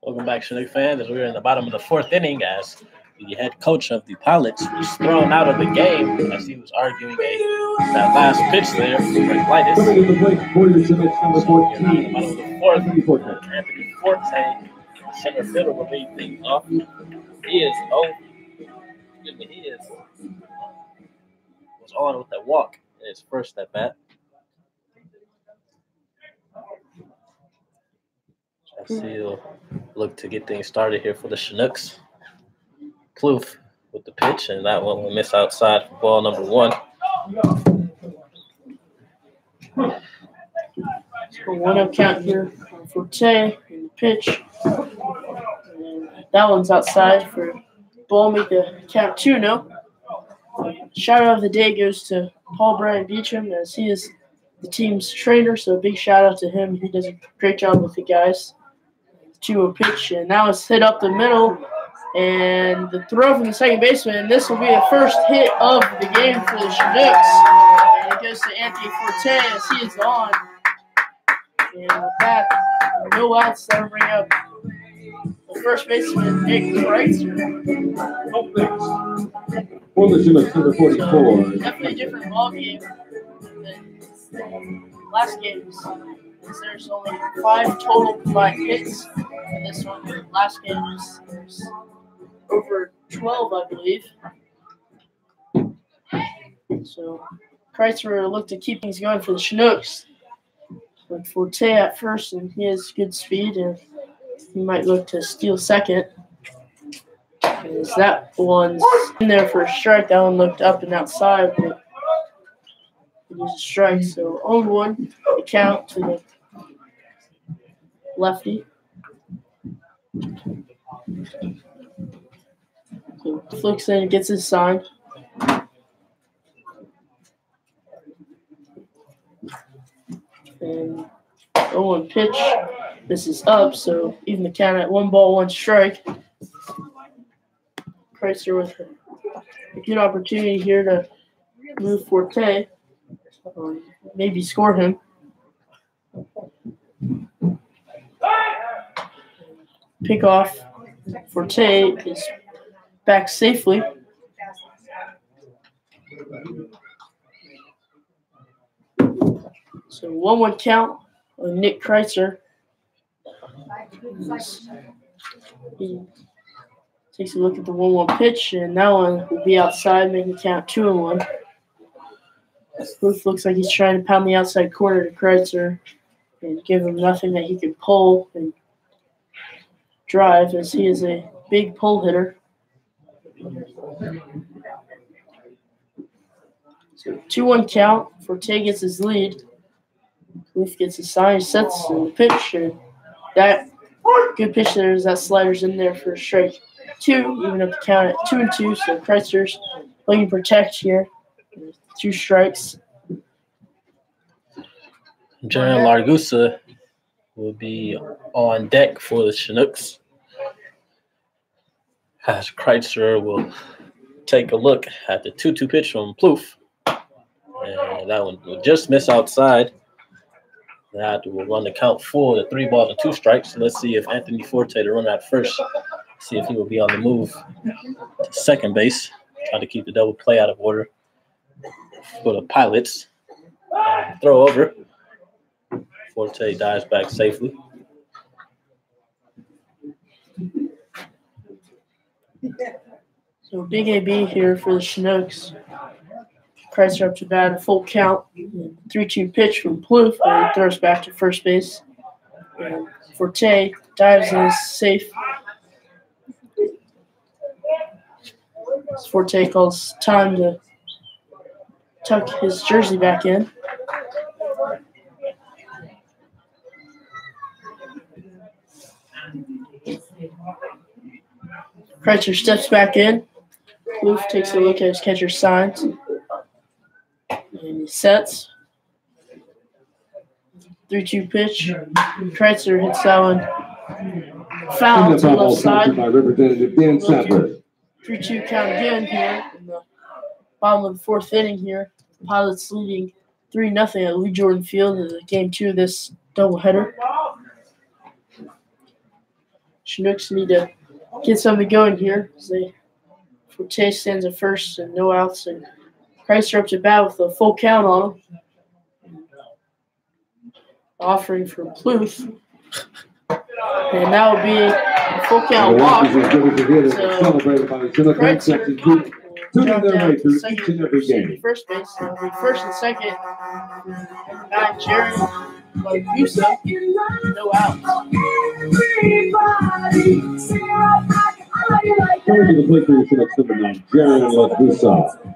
Welcome back, Chinook fans. As we're in the bottom of the fourth inning, as the head coach of the Pilots was thrown out of the game as he was arguing that last pitch there for Clytus. Coming to the plate for the Chinooks, number So we're now in the 14. bottom of the fourth. Anthony Forte. Anthony Forte, center fielder, will lead things off. He is was on with that walk in his first at bat. I see he'll look to get things started here for the Chinooks. Plouffe with the pitch, and that one will miss outside for ball number 1. So 1-0 count here on Forte in the pitch. And that one's outside for ball, make the count 2-0. Shout out of the day goes to Paul Brian Beecham, as he is the team's trainer, so a big shout out to him. He does a great job with the guys. 2-0 pitch, and now it's hit up the middle, and the throw from the second baseman. This will be the first hit of the game for the Chinooks, and it goes to Anthony Forte as he is on. And with that, no outs. That'll bring up the first baseman, Nick Kreitzer. For the Chinooks, number 44. So, definitely a different ball game than last game's. There's only 5 total combined hits in this one. Last game was over 12, I believe. So Kreitzer will look to keep things going for the Chinooks. With Forte at first, and he has good speed, and he might look to steal second. As that one's in there for a strike. That one looked up and outside, but it was a strike. So 0-1, the count to the lefty. So Fluke's in and gets his sign. And 0-1 pitch. This is up, so even the count at 1 ball, 1 strike. Kreitzer with a good opportunity here to move Forte. Maybe score him. Pick off. Forte is back safely. So 1-1 count on Nick Kreitzer. He takes a look at the 1-1 pitch, and that one will be outside, making the count 2-1. Booth looks like he's trying to pound the outside corner to Kreitzer and give him nothing that he can pull and drive, as he is a big pull hitter. So 2-1 count. Forte gets his lead. Booth gets his sign, sets in the pitch, and that good pitch there is that slider's in there for strike 2, even up the count at 2-2. So Kreitzer's looking to protect here. 2 strikes. Jaron Largusa will be on deck for the Chinooks, as Kreitzer will take a look at the 2-2 pitch from Plouffe. And that one will just miss outside. That will run the count full to 3 balls and 2 strikes. So let's see if Anthony Forte, the runner at first, see if he will be on the move to second base, trying to keep the double play out of order for the Pilots. Throw over. Forte dives back safely. So big AB here for the Chinooks. Kreitzer up to bat, a full count. 3-2 pitch from Plouffe, and he throws back to first base. And Forte dives and is safe. Forte calls time to tuck his jersey back in. Kreitzer steps back in. Plouffe takes a look at his catcher's signs. And he sets. 3-2 pitch. Kreitzer hits that one foul to the left side. By Representative Dan Sadler. 3-2 count again here in the bottom of the 4th inning here. Pilots leading 3-0 at Lee Jordan Field in game 2 of this doubleheader. Chinooks need to get something going here. Forte stands at first and no outs, and Chrysler up to bat with a full count on him. Offering for Pluth. And that would be a full count walk. So Chrysler tuning their way through each and every game. First base, first and second. Back Jerry Lagusa, no outs. Coming to the plate for the Chinooks, number 9, Jerry Lagusa.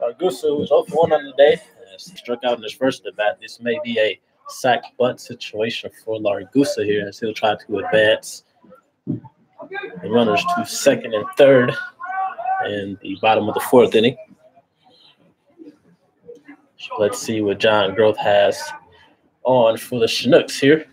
Lagusa was 0 for 1 on the day. Struck out in his first at bat. This may be a sack bunt situation for Lagusa here as he'll try to advance the runners to second and third in the bottom of the 4th inning. So let's see what John Groth has on for the Chinooks here.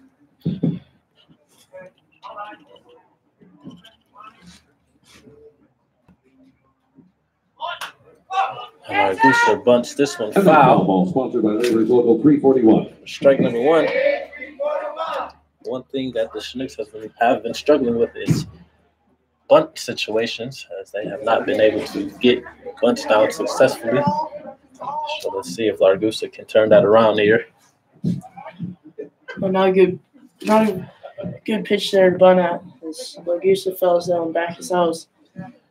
Lagusa bunts this one foul. Ball sponsored by Laborers Local 341. Strike number 1. One thing that the Chinooks have been struggling with is bunt situations, as they have not been able to get bunts down successfully. So let's see if Lagusa can turn that around here. Well, not a good pitch there to bunt at. As Lagusa fell down back as I was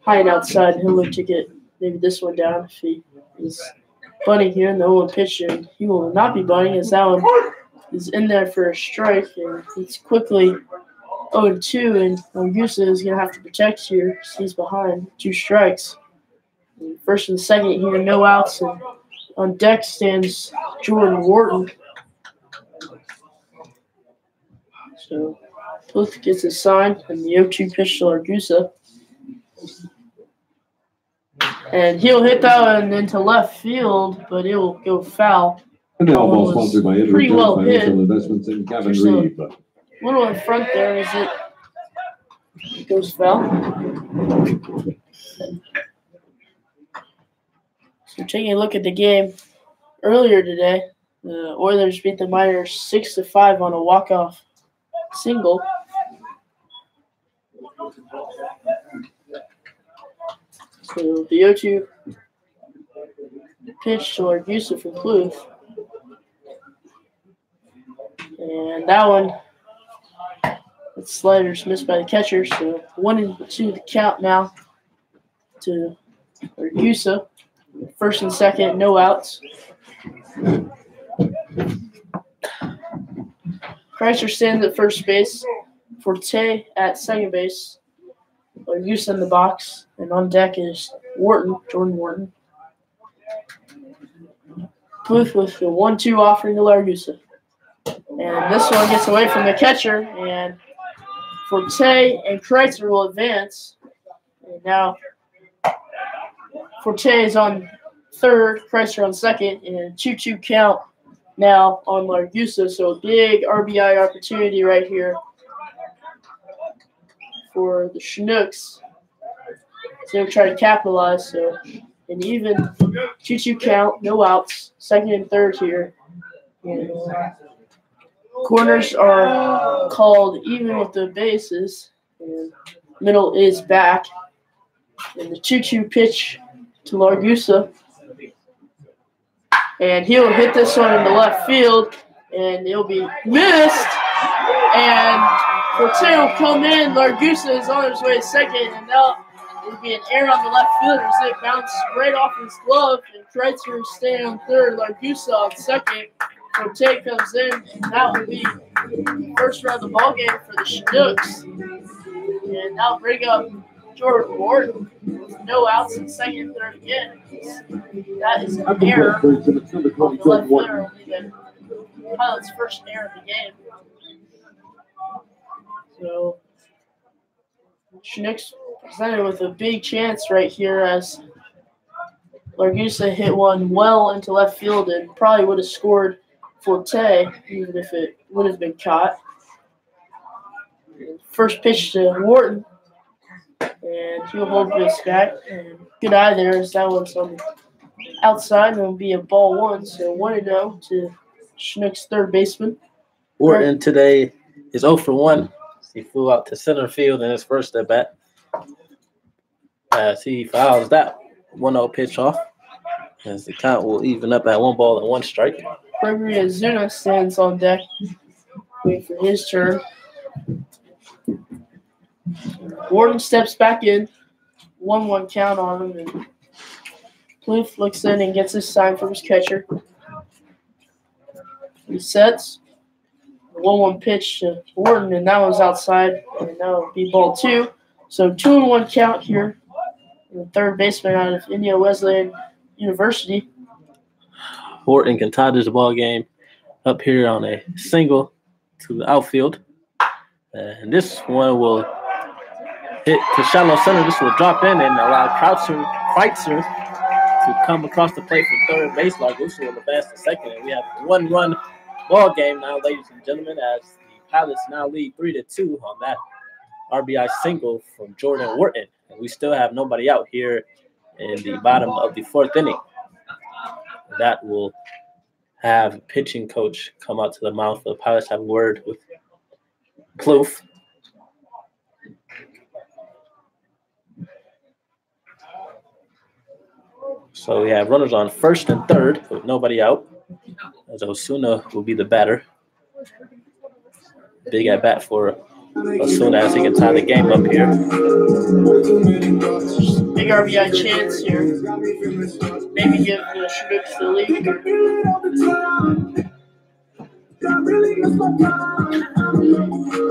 high and outside. He'll look to get maybe this one down if he is bunting here and the 0-1 pitch, and he will not be bunting as that one is in there for a strike, and it's quickly 0-2, and Lagusa is going to have to protect here. He's behind 2 strikes. And first and second here, no outs, and on deck stands Jordan Wharton. So Pluth gets his sign, and the 0-2 pitch to Lagusa. And he'll hit that one into left field, but it will go foul. And now ball sponsored by Edward pretty well hit. Financial Investments and Kevin Reed. A little in front there as it goes foul. So taking a look at the game earlier today, the Oilers beat the Miners 6-5 on a walk-off single. So the 0-2 pitch to Lagusa from Pluth. And that one, the slider's missed by the catcher. So 1-2 the count now to Lagusa. First and second, no outs. Chrysler stands at first base. Forte at second base. Lagusa in the box, and on deck is Jordan Wharton. Pluth with the 1-2 offering to Lagusa. And this one gets away from the catcher, and Forte and Chrysler will advance. And now Forte is on third, Chrysler on second, and 2-2 count now on Lagusa. So a big RBI opportunity right here for the Chinooks. So they'll try to capitalize. So an even 2-2 count, no outs, second and third here. And corners are called even with the bases. And middle is back. And the 2-2 pitch to Lagusa. And he'll hit this one in the left field. And it'll be missed. And Forte will come in. Lagusa is on his way to second, and now it'll be an error on the left fielder as it bounced right off his glove. And Chrysler staying on third. Lagusa on second. Forte comes in, and that will be the first round of the ball game for the Chinooks. And that'll bring up Jordan Wharton with no outs in second and third again. That is an error on the left fielder. Will be the Pilot's first error of the game. So Chinooks presented with a big chance right here as Lagusa hit one well into left field and probably would have scored Forte even if it would have been caught. First pitch to Wharton, and he'll hold this back. And good eye there as that one's on the outside, and it'll be a ball 1. So 1-0 to Chinooks third baseman. Orton today is 0 for 1. He flew out to center field in his first at bat. As he fouls that 1-0 pitch off, as the count will even up at 1 ball and 1 strike. Gregory Azuna stands on deck, waiting for his turn. Wharton steps back in, 1-1 count on him, and Plouffe looks in and gets his sign from his catcher. He sets. 1-1 pitch to Wharton, and that one's outside, and that will be ball 2. So 2-1 count here. The third baseman out of Indiana Wesleyan University. Wharton can tie this ball game up here on a single to the outfield. And this one will hit to shallow center. This will drop in and allow Kreitzer to come across the plate from third base. Largusa will advance to second. And we have a 1-run ball game now, ladies and gentlemen, as the Pilots now lead 3-2 on that RBI single from Jordan Wharton. And we still have nobody out here in the bottom of the 4th inning. That will have pitching coach come out to the mound for the Pilots, have a word with Plouffe. So we have runners on first and third with nobody out, as Osuna will be the batter. Big at bat for Osuna as he can tie the game up here. Big RBI chance here. Maybe give the Chinooks the lead.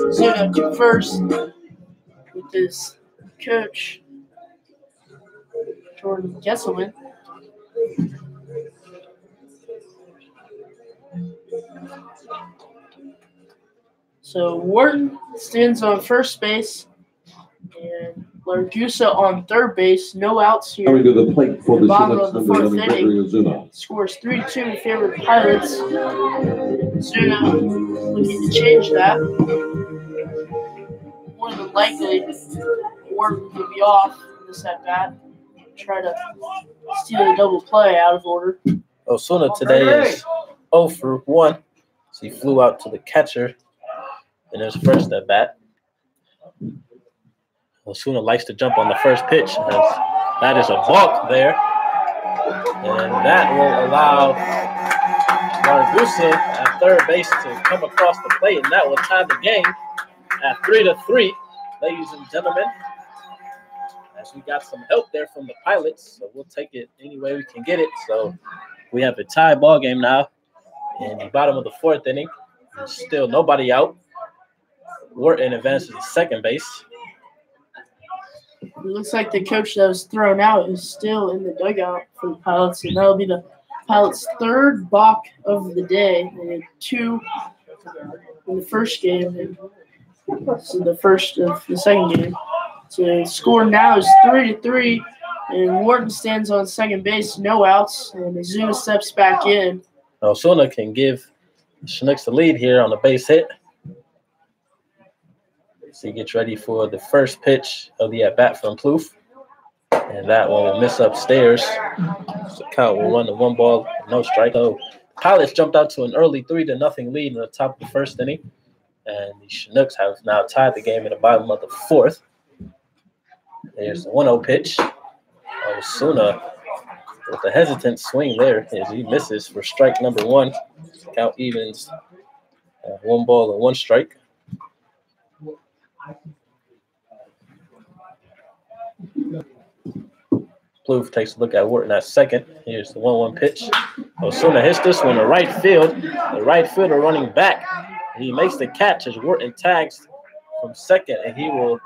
Osuna to first with his coach, Jordan Gesselman. So Wharton stands on first base, and Largusa on third base. No outs here. Coming to the plate for the Bottom Chinooks, of the number 4th 11, Gregory inning. Azuna. Scores 3-2 in favor of the Pilots. Azuna looking to change that. More than likely, Wharton will be off this at bat. Try to steal a double play out of order. Osuna today is 0 for 1. So he flew out to the catcher in his first at bat. Osuna likes to jump on the first pitch, as that is a balk there. And that will allow Largusa at third base to come across the plate, and that will tie the game at 3-3, ladies and gentlemen. As we got some help there from the Pilots, so we'll take it any way we can get it. So we have a tie ball game now in the bottom of the 4th inning. There's still nobody out. Wharton advances to second base. It looks like the coach that was thrown out is still in the dugout for the Pilots, and that'll be the Pilots' third balk of the day. They had 2 in the first game, and this is the first of the second game. So the score now is 3-3, and Wharton stands on second base, no outs, and Azuna steps back in. Osuna can give the Chinooks the lead here on the base hit. So he gets ready for the first pitch of the at-bat from Plouffe. And that one will miss upstairs. So count will run to 1 ball, no strike. So Pilots jumped out to an early 3-0 lead in the top of the first inning. And the Chinooks have now tied the game in the bottom of the 4th. There's the 1-0 pitch. Osuna with a hesitant swing there as he misses for strike number 1. Count evens 1 ball and 1 strike. Plouffe takes a look at Wharton at second. Here's the 1-1 pitch. Osuna hits this one to right field. The right fielder running back. He makes the catch as Wharton tags from second, and he will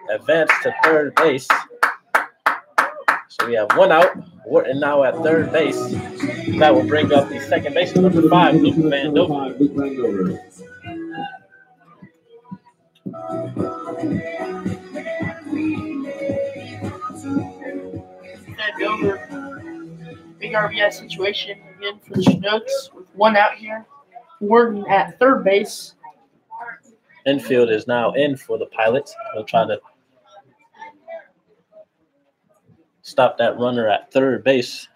advance to third base. So we have 1 out. Wharton now at third base. That will bring up the second baseman, number 5, Luke Vandover. Big RBI situation again for the Chinooks with 1 out here. Wharton at third base. Infield is now in for the Pilots. They'll try to stop that runner at third base.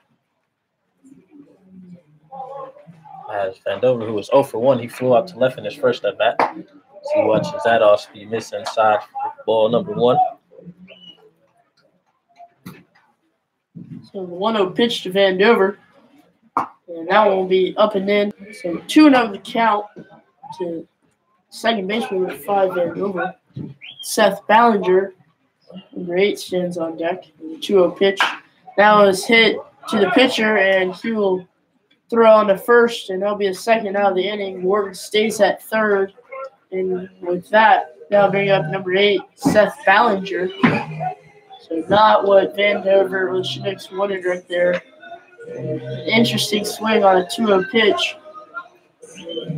As Vandover, who was 0 for 1, he flew out to left in his first at bat. So he watches that off-speed miss inside for ball number 1. So the 1-0 pitch to Vandover. And that one will be up and in. So 2-0 the count to second baseman with 5 Vandover. Seth Ballinger, number 8, stands on deck. The 2-0 pitch. Now is hit to the pitcher, and he will throw on to first, and that'll be a second out of the inning. Wharton stays at third. And with that, that'll bring up number 8, Seth Ballinger. So not what Vandover or the Chinooks wanted right there. An interesting swing on a 2-0 pitch.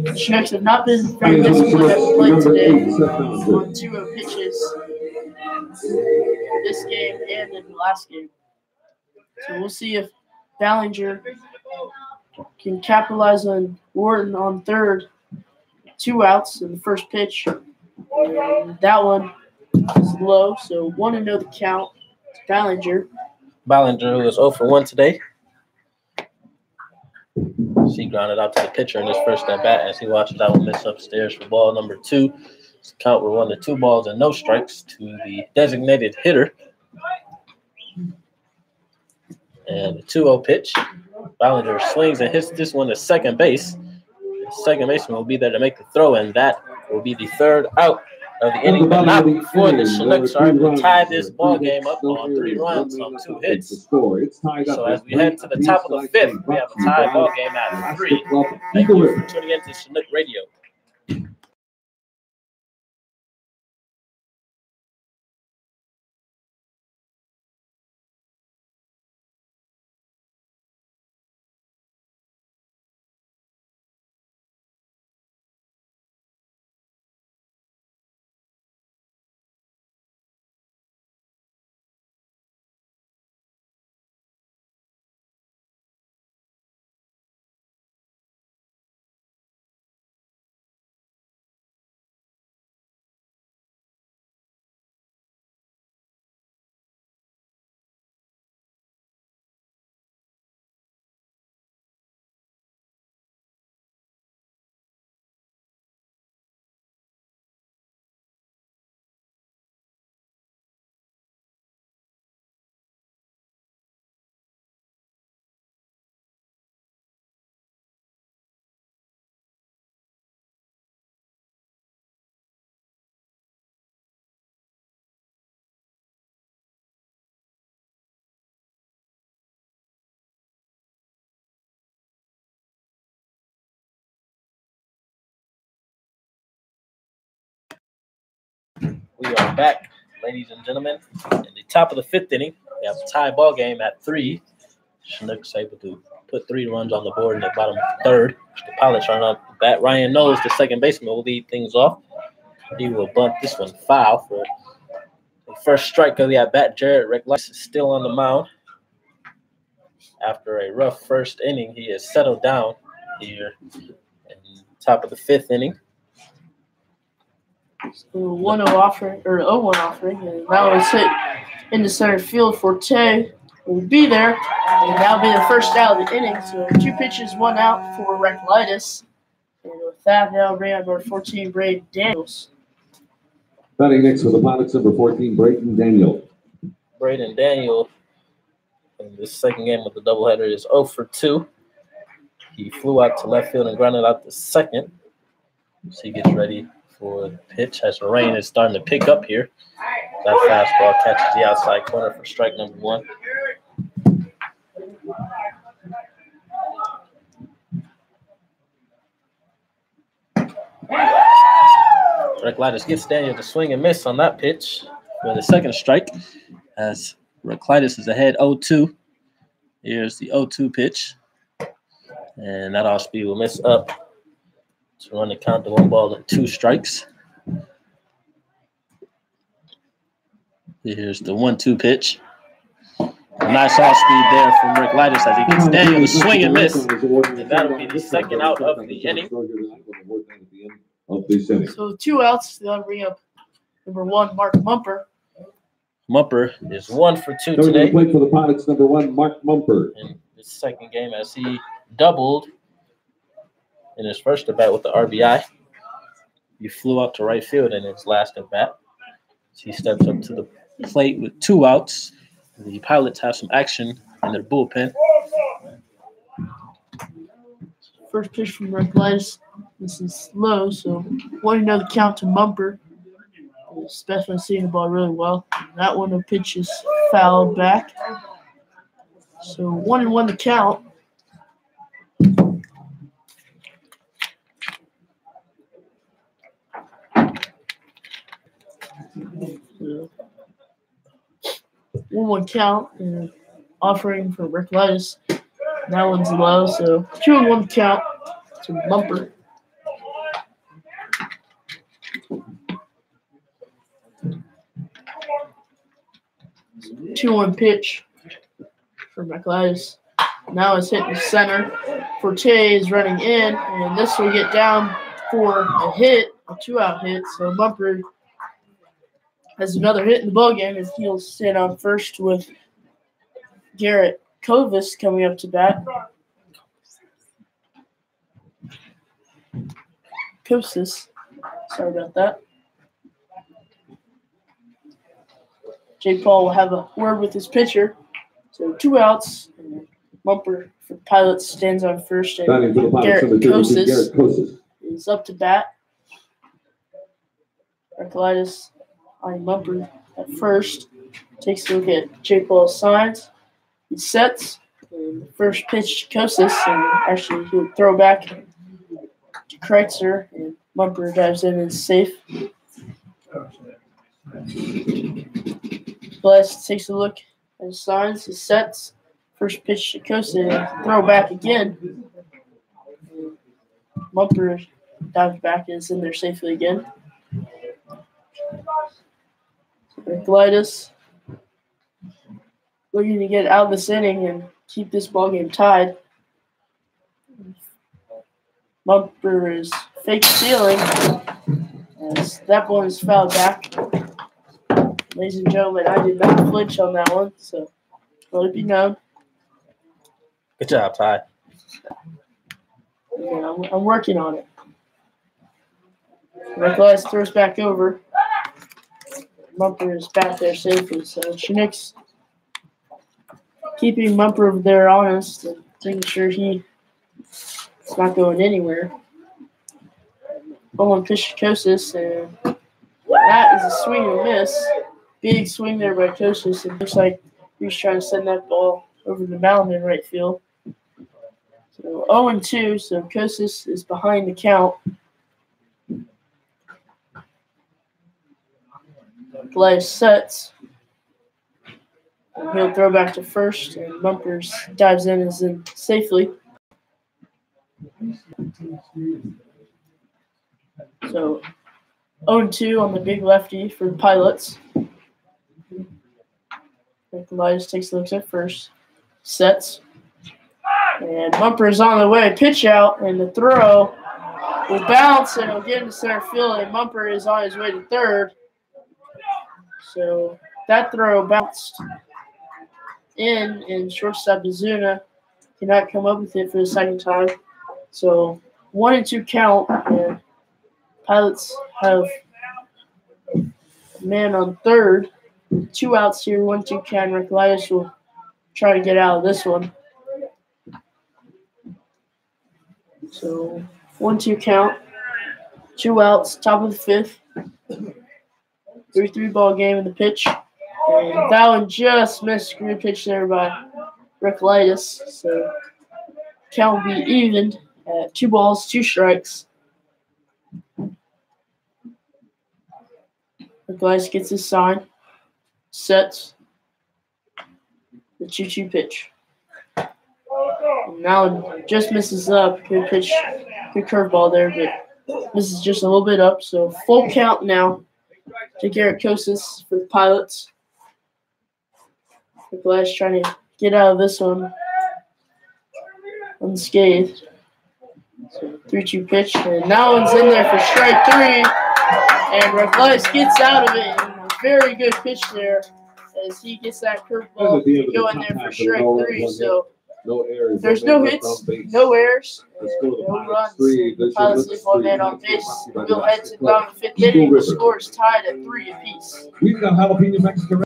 The Chinooks have not been very disciplined at the plate today on 2-0 pitches in this game and in the last game. So we'll see if Ballinger can capitalize on Wharton on third. 2 outs in the first pitch. And that one is low, so 1-0 the count. Ballinger. Ballinger, who was 0 for 1 today. He grounded out to the pitcher in his first at bat as he watches that one miss upstairs for ball number 2. His count were 1-2 balls and no strikes to the designated hitter. And the 2-0 pitch. Ballinger swings and hits this one to second base. The second baseman will be there to make the throw, and that will be the third out of the inning, but not before the Chinooks are able to tie this ball game up on 3 runs on 2 hits. So as we head to the top of the 5th, we have a tie ball game at 3. Thank you for tuning in to Chinook Radio. We are back, ladies and gentlemen. In the top of the 5th inning, we have a tie ball game at 3. Chinooks able to put 3 runs on the board in the bottom of the 3rd. The pilots are not the bat. Ryan Knowles, the second baseman, will lead things off. He will bunt this one foul for the first strike of the at-bat. Jared Reckless is still on the mound. After a rough first inning, he has settled down here in the top of the 5th inning. So 1-0 offering, or 0-1 offering, and that was hit into center field. Forte will be there, and that'll be the first out of the inning. So 2 pitches, 1 out for Reclitus. And with that, that'll bring up our 14, Braden Daniels. Batting next for the Pilots, number 14, Braden Daniel. Braden Daniel, in this second game of the doubleheader, is 0 for 2. He flew out to left field and grounded out the second. So he gets ready for the pitch as the rain is starting to pick up here. That fastball catches the outside corner for strike number 1. Reclitus gets Daniel to swing and miss on that pitch for the second strike as Reclitus is ahead 0-2. Here's the 0-2 pitch. And that off-speed will miss up to run the count to 1 ball and 2 strikes. Here's the 1-2 pitch. A nice off-speed there from Reclitus as he gets Daniel to swing and miss. And that'll be the second out of the inning. So 2 outs, that'll bring up number 1, Mark Mumper. Mumper is 1 for 2 today. Play for the Pilots, number 1, Mark Mumper. In this second game as he doubled in his first at bat with the RBI. He flew out to right field in his last at bat. So he steps up to the plate with 2 outs. The Pilots have some action in their bullpen. First pitch from Reckless. This is low, so wanting to know the count to Mumper. Especially seeing the ball really well. That one, the pitch is fouled back. So 1-1 the count. So, 1-1 count and offering for Rick Lettuce. That one's low, so 2-1 count to Mumper. So 2-1 pitch for McLeod. Now it's hitting the center. Forte is running in, and this will get down for a hit, a 2-out hit. So Mumper has another hit in the ballgame, and he'll stand on first with Garrett Kovis coming up to bat. Kosis. Sorry about that. Jake Paul will have a word with his pitcher. So 2 outs. Mumper for Pilots stands on first, and Garrett Kosis is up to bat. Archelitis on Mumper at first. Takes a look at Jake Paul's signs. He sets. And the first pitch to Kosis, and actually he'll throw back to Kreitzer, and Mumper dives in and is safe. Blast takes a look at his signs. He sets. First pitch to Kosis, and throw back again. Mumper dives back and is in there safely again. Glidus looking to get out of this inning and keep this ballgame tied. Mumper is fake stealing as that one is fouled back. Ladies and gentlemen, I did not flinch on that one, so let it be known. Good job, Ty. Yeah, I'm working on it. Nicholas throws back over. Mumper is back there safely. So Chinooks keeping Mumper over there honest and making sure he's not going anywhere. 1-1 pitch to Kosis, and that is a swing and a miss. Big swing there by Kosis. It looks like he's trying to send that ball over the mound in right field. So 0-2, so Kosis is behind the count. Play sets. And he'll throw back to first, and Mumpers dives in and is in safely. So 0-2 on the big lefty for the Pilots. Elias takes a look at first. Sets. And Mumper is on the way. Pitch out, and the throw will bounce, and it'll get into center field, and Mumper is on his way to third. So that throw bounced in, and shortstop Izuna cannot come up with it for the second time. So 1-2 count, and Pilots have a man on third. 2 outs here, 1-2 count. Recolitis will try to get out of this one. So 1-2 count, 2 outs, top of the fifth. 3-3 ball game in the pitch. And that one just missed. Good pitch there by Recolitis. So count will be evened at 2 balls, 2 strikes. Recolitis gets his sign. Sets. The 2-2 pitch. And now just misses up. Good pitch. Good curveball there, but misses just a little bit up. So full count now to Garrett Kosis for the Pilots. Nicholas trying to get out of this one unscathed. So 3-2 pitch, and that one's in there for strike 3. And Nicholas gets out of it. And a very good pitch there as he gets that curveball to go in there for strike 3. So No errors. There's no hits, no errors, Let's go to the no runs. Three. The Pilots leave one man on base. We'll head to the bottom of the fifth inning. The score is tied at 3 apiece. We've got jalapeno Mexican.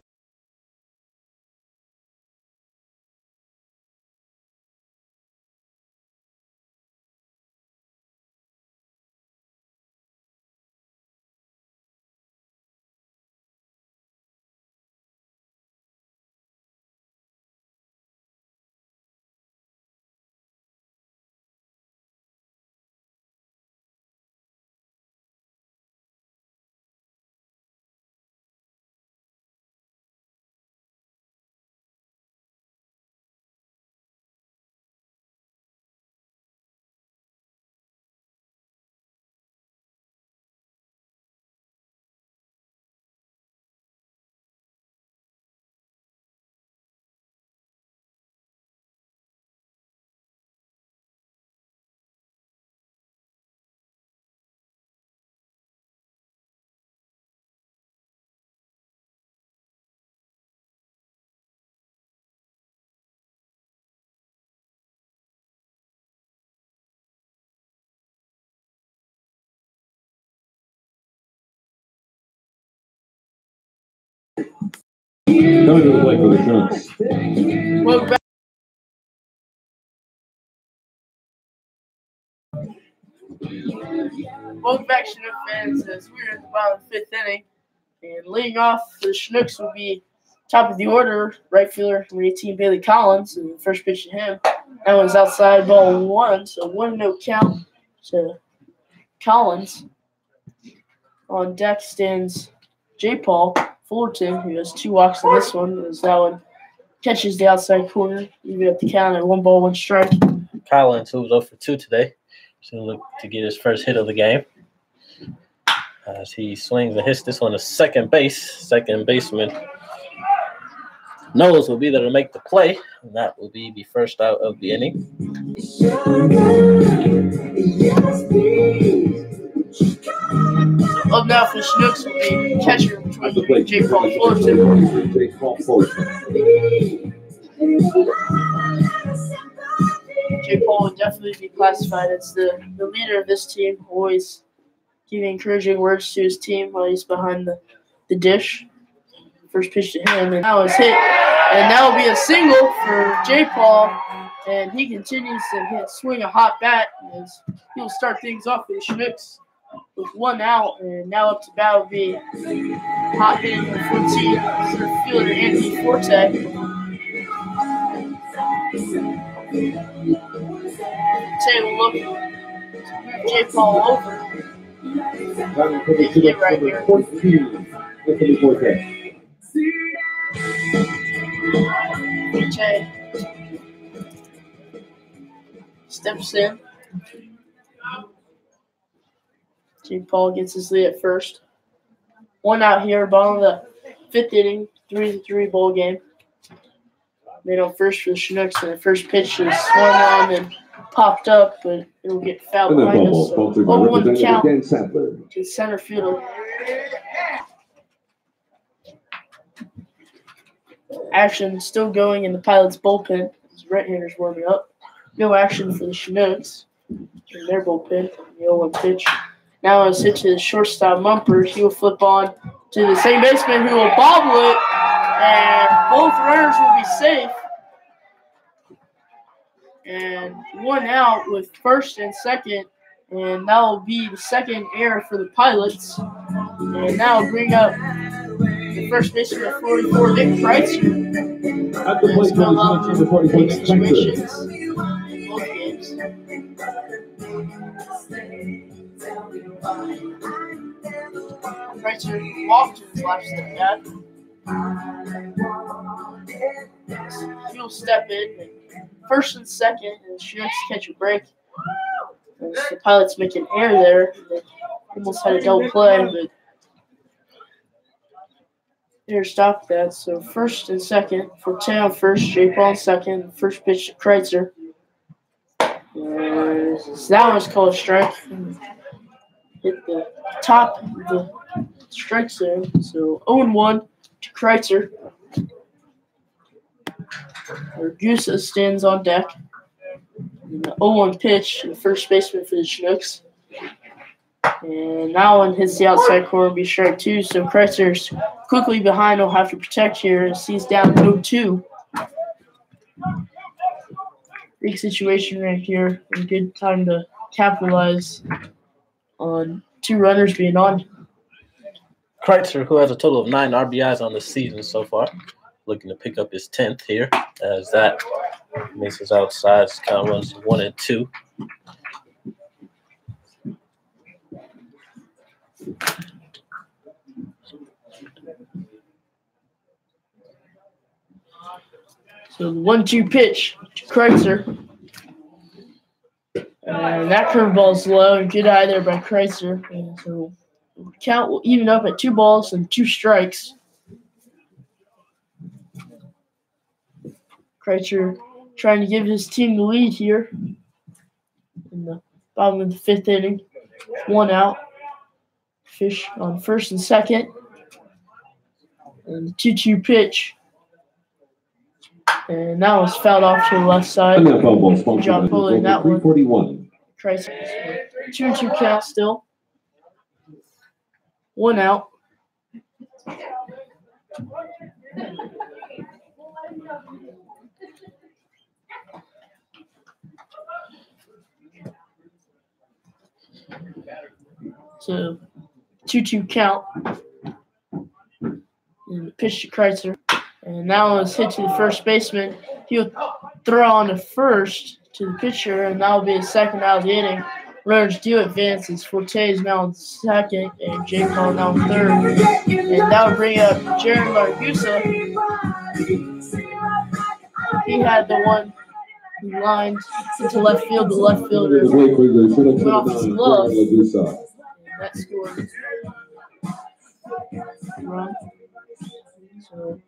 Coming to the plate for the Chinooks. Welcome back. Welcome back, Chinook fans, as we're in the bottom of the fifth inning. And leading off for the Chinooks will be top of the order, right fielder number 18, Bailey Collins. And the first pitch to him, that one's outside, ball 1. So 1-0 count to Collins. On deck stands J. Paul Fullerton, who has 2 walks in this one, as that one catches the outside corner. Leave it at the count at 1 ball, 1 strike. Collins, who was 0 for 2 today, should look to get his first hit of the game. As he swings and hits this one to second base. Second baseman Knowles will be there to make the play, and that will be the first out of the inning. Up now for the Chinooks will be catcher between J. Paul and Fullerton. J. Paul Fullerton. J. Paul would definitely be classified as the leader of this team, always giving encouraging words to his team while he's behind the dish. First pitch to him, and that was hit. And that will be a single for J. Paul, and he continues to swing a hot bat as he'll start things off for the Chinooks with 1 out. And now up to bat will be hot hitting number 14, center fielder Anthony Forte. Forte will look to move J. Paul over. Big hit right here. 14, Anthony Forte. Forte steps in. J. Paul gets his lead at first. 1 out here, bottom of the fifth inning, 3-3 ball game. Made on first for the Chinooks, and the first pitch is swung on and popped up, but it'll get fouled behind us. So 0-1 count to center fielder. Action still going in the Pilots' bullpen. His right-handers warming up. No action for the Chinooks in their bullpen. The 0-1 pitch. Now it's hit to the shortstop Mumper. He will flip on to the second baseman who will bobble it, and both runners will be safe. And 1 out with first and second, and that will be the second error for the Pilots. And that will bring up the first baseman at 44, Nick Kreitzer. At the plate, number 44, Nick situations Kreitzer. in both games. Kreitzer walked to his left step back. He'll step in. First and second, and the Chinooks catch a break. And the Pilots make an error there. They almost had a double play, but they're stopped that. So first and second, Forte on first, J. Paul on second. First pitch to Kreitzer. So that was called a strike. Hit the top of the strike zone. So 0-1 to Kreitzer. Ragusa stands on deck. And the 0-1 pitch, the first baseman for the Chinooks. And that one hits the outside corner, will be strike 2. So Chrysler's quickly behind, will have to protect here as he's down 0-2. Big situation right here. A good time to capitalize on 2 runners being on. Kreitzer, who has a total of 9 RBIs on the season so far, looking to pick up his 10th here, as that misses outside. His count runs 1-2. So the 1-2 pitch to Kreitzer. And that curveball is low. Good eye there by Kreitzer. And so count will even up at 2 balls and 2 strikes. Kreitzer trying to give his team the lead here in the bottom of the 5th inning. 1 out. Fish on first and second. And the 2-2 pitch. And that was fouled off to the left side. Good job pulling that one. 341. Kreitzer. 2-2 count still. 1 out. So 2-2 count. And the pitch to Kreitzer. And now it's hit to the first baseman. He'll throw on to first to the pitcher, and that'll be his second out of the inning. Runners do advance as Forte is now in second, and J. Paul now in third. And that would bring up Jaron Largusa. He had the one lined into left field. The left fielder went off his glove. And that scored a run. So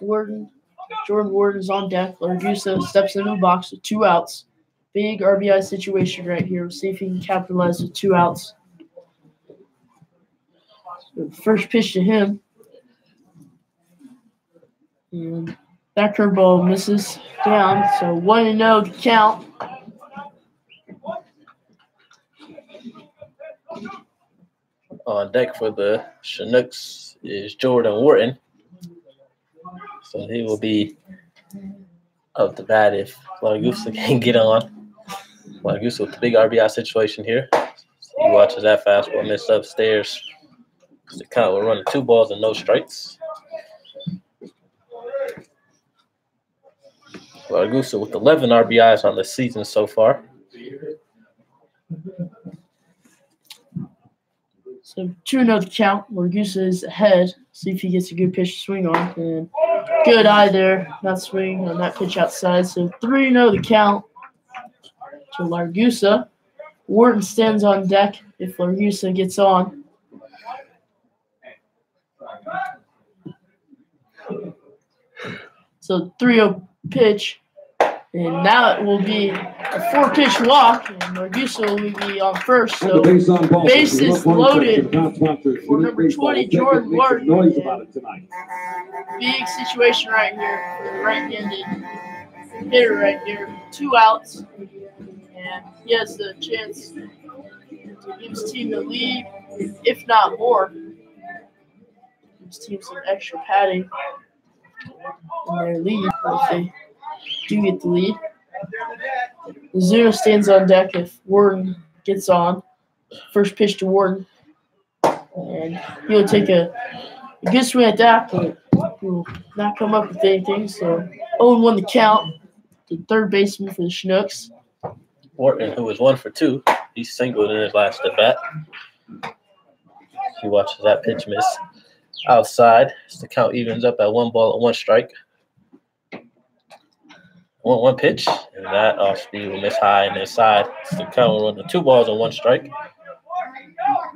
Jordan Warden's on deck. Largusa steps into the box with 2 outs. Big RBI situation right here. We'll see if he can capitalize with 2 outs. So first pitch to him. And that curveball misses down. So 1-0 to count. On deck for the Chinooks is Jordan Wharton. So he will be up the bat if Largusa can get on. Largusa with the big RBI situation here. He watches that fastball miss upstairs. The count will run 2 balls and no strikes. Largusa with 11 RBIs on the season so far. So 2-0 to count. Largusa is ahead. See if he gets a good pitch to swing on. And good eye there. Not swing on that pitch outside. So 3-0 to count to Largusa. Wharton stands on deck if Largusa gets on. So 3-0 pitch. And now it will be a 4-pitch walk. And Largusa will be on first. So bases loaded for number 20, Jordan Wharton. Big situation right here for the right-handed hitter right here. 2 outs. And he has the chance to give his team the lead, if not more. Give his team some extra padding in their lead if they do get the lead. Zuna stands on deck if Wharton gets on. First pitch to Wharton. And he'll take a good swing at that, but will not come up with anything. So 0-1 the count. The third baseman for the Chinooks. Wharton, who was 1 for 2, he singled in his last at bat. He watches that pitch miss outside. So the count evens up at 1 ball and 1 strike. 1-1 pitch, and that off speed will miss high and inside. So the count will run 2 balls and 1 strike.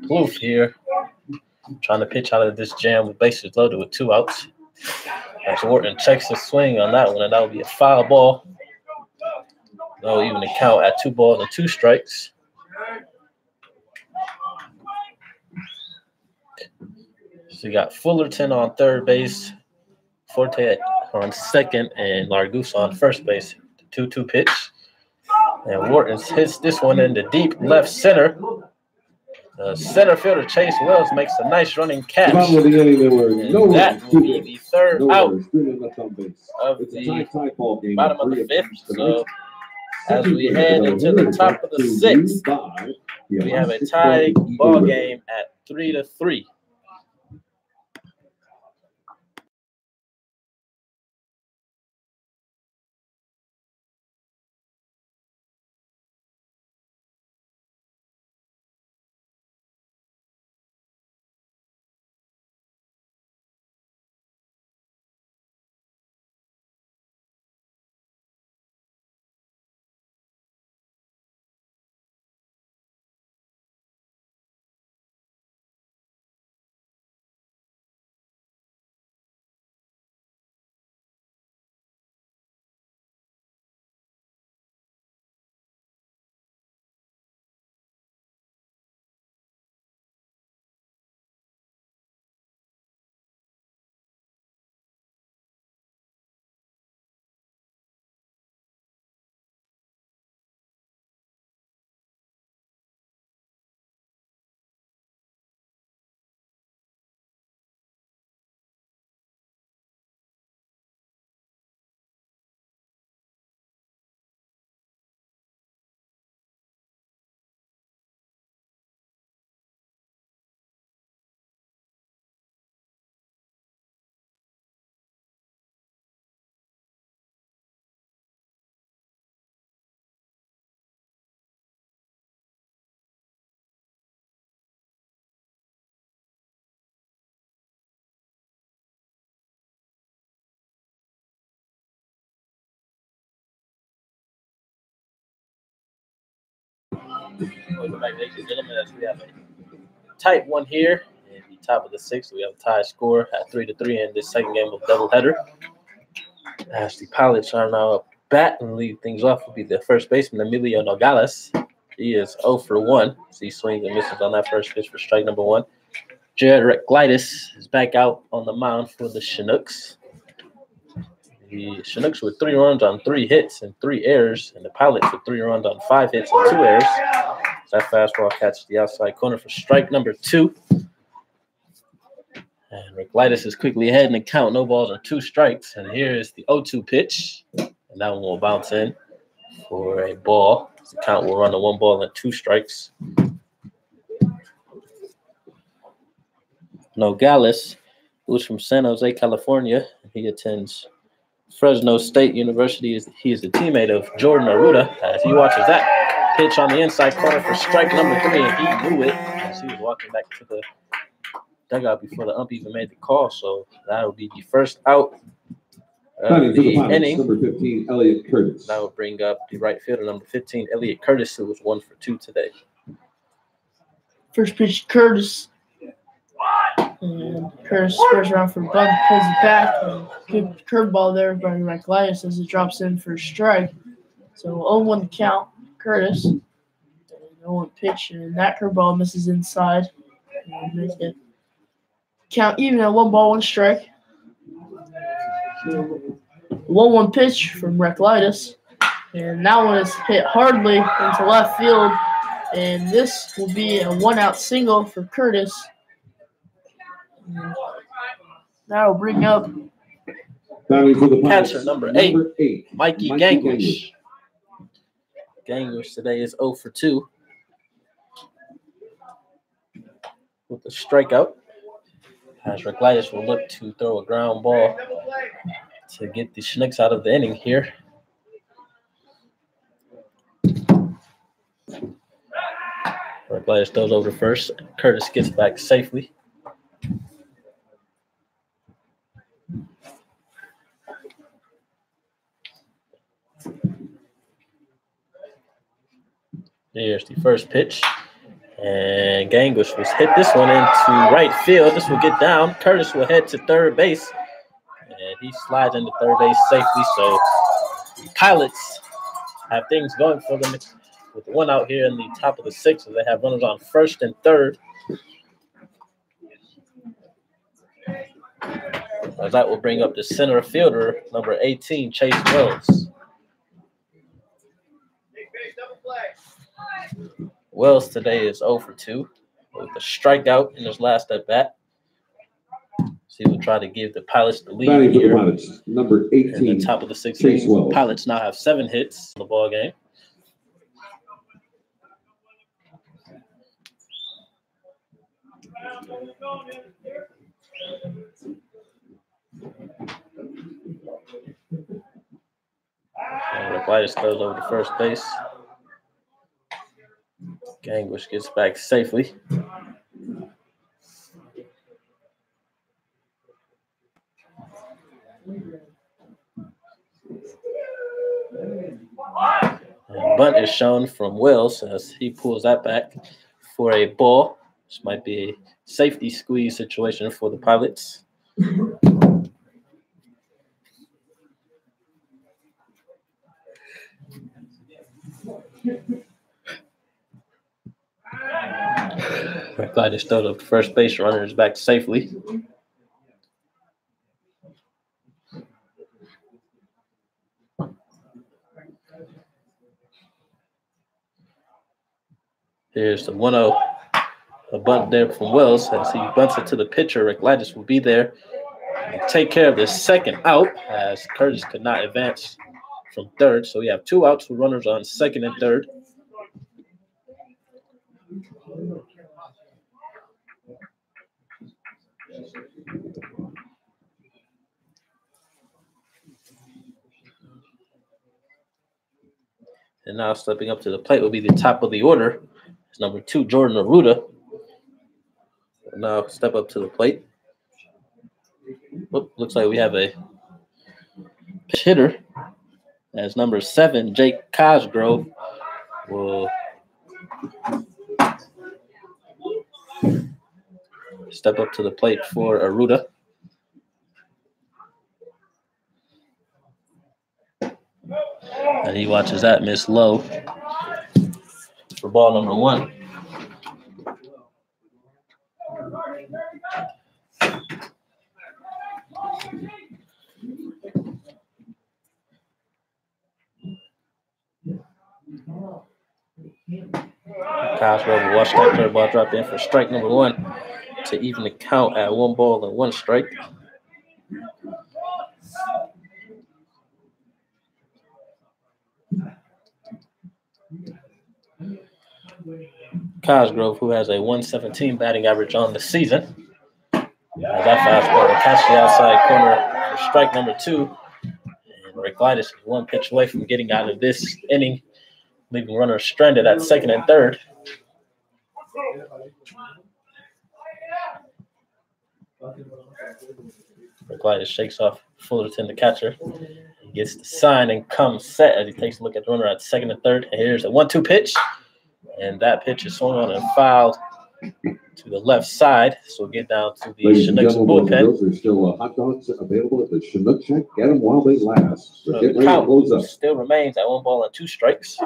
Plouffe here, trying to pitch out of this jam with bases loaded with 2 outs. As Wharton checks the swing on that one, and that will be a foul ball. No, even the count at 2 balls and 2 strikes. So you got Fullerton on third base, Forte on second and Largus on first base. 2-2 pitch. And Wharton hits this one in the deep left center. The center fielder Chase Wells makes a nice running catch. About the inning, there were And that will be the third out of it's the tie ball game. bottom of the fifth. So as we head into the top of the sixth, we have a tie ball game at 3-3. Welcome back, ladies and gentlemen, as we have a tight one here in the top of the sixth. We have a tie score at 3-3 in this second game of doubleheader. As the Pilots are now up bat and lead things off will be the first baseman, Emilio Nogales. He is 0 for 1. He swings and misses on that first pitch for strike number 1. Jared Reclitus is back out on the mound for the Chinooks. The Chinooks with 3 runs on 3 hits and 3 errors, and the Pilots with 3 runs on 5 hits and 2 errors. That fastball catches the outside corner for strike number 2. And Reclitus is quickly ahead in the count. No balls and 2 strikes. And here is the 0-2 pitch. And that one will bounce in for a ball. The count will run to 1 ball and 2 strikes. Nogales, who's from San Jose, California. He attends Fresno State University. He is a teammate of Jordan Arruda. As he watches that pitch on the inside corner for strike number 3, and he knew it as he was walking back to the dugout before the ump even made the call. So that will be the first out of the inning. Number 15, Elliot Curtis. That will bring up the right fielder, number 15, Elliot Curtis, who was 1 for 2 today. First pitch, Curtis. And Curtis squares around for bunt, pulls it back. And good curveball there by Reclitus as it drops in for a strike. So 0-1 count, Curtis. And 0-1 pitch, and that curveball misses inside. And make it count even at 1 ball, 1 strike. 1-1 pitch from Reclitus. And that one is hit hardly into left field. And this will be a 1-out single for Curtis. That will bring up catcher number 8, Mikey Ganglish. Ganglish today is 0 for 2 with a strikeout. As Reclitus will look to throw a ground ball to get the Chinooks out of the inning here. Reclitus throws over first. Curtis gets back safely. Here's the first pitch. And Ganglish was hit this one into right field. This will get down. Curtis will head to third base. And he slides into third base safely. So the Pilots have things going for them with 1 out here in the top of the 6th. So they have runners on first and third. As that will bring up the center fielder, number 18, Chase Wells. Wells today is 0 for 2 with a strikeout in his last at bat. So he will try to give the Pilots the lead here. Pilots, number 18, in the top of the 6th. Pilots now have 7 hits in the ball game. And Ricklitis throws over to first base. Gangwish gets back safely. And bunt is shown from Wells as he pulls that back for a ball. This might be a safety squeeze situation for the Pilots. Ricklitis throws up the first base, runner is back safely. Here's the 1-0. A bunt there from Wells as he bunts it to the pitcher. Ricklitis will be there and take care of the second out as Curtis could not advance from third. So we have 2 outs with runners on second and third. And now stepping up to the plate will be the top of the order. It's number 2, Jordan Arruda. Now step up to the plate. Looks like we have a pitch hitter as number 7, Jake Cosgrove, will step up to the plate for Arruda. And he watches that miss low for ball number 1. Cosgrove will watch that curveball drop in for strike number 1 to even the count at 1 ball and 1 strike. Cosgrove, who has a 117 batting average on the season. That fastball will catch the outside corner for strike number 2. And Ricklitis is 1 pitch away from getting out of this inning, leaving runners stranded at second and third. Ricklitis shakes off Fullerton, the catcher. He gets the sign and comes set as he takes a look at the runner at second and third. And here's a 1-2 pitch. And that pitch is swung on and fouled to the left side. So we'll get down to the Chinooks bullpen. There's still hot dogs available at the Chinooks shack. Get them while they last. So the count still remains at 1 ball and 2 strikes.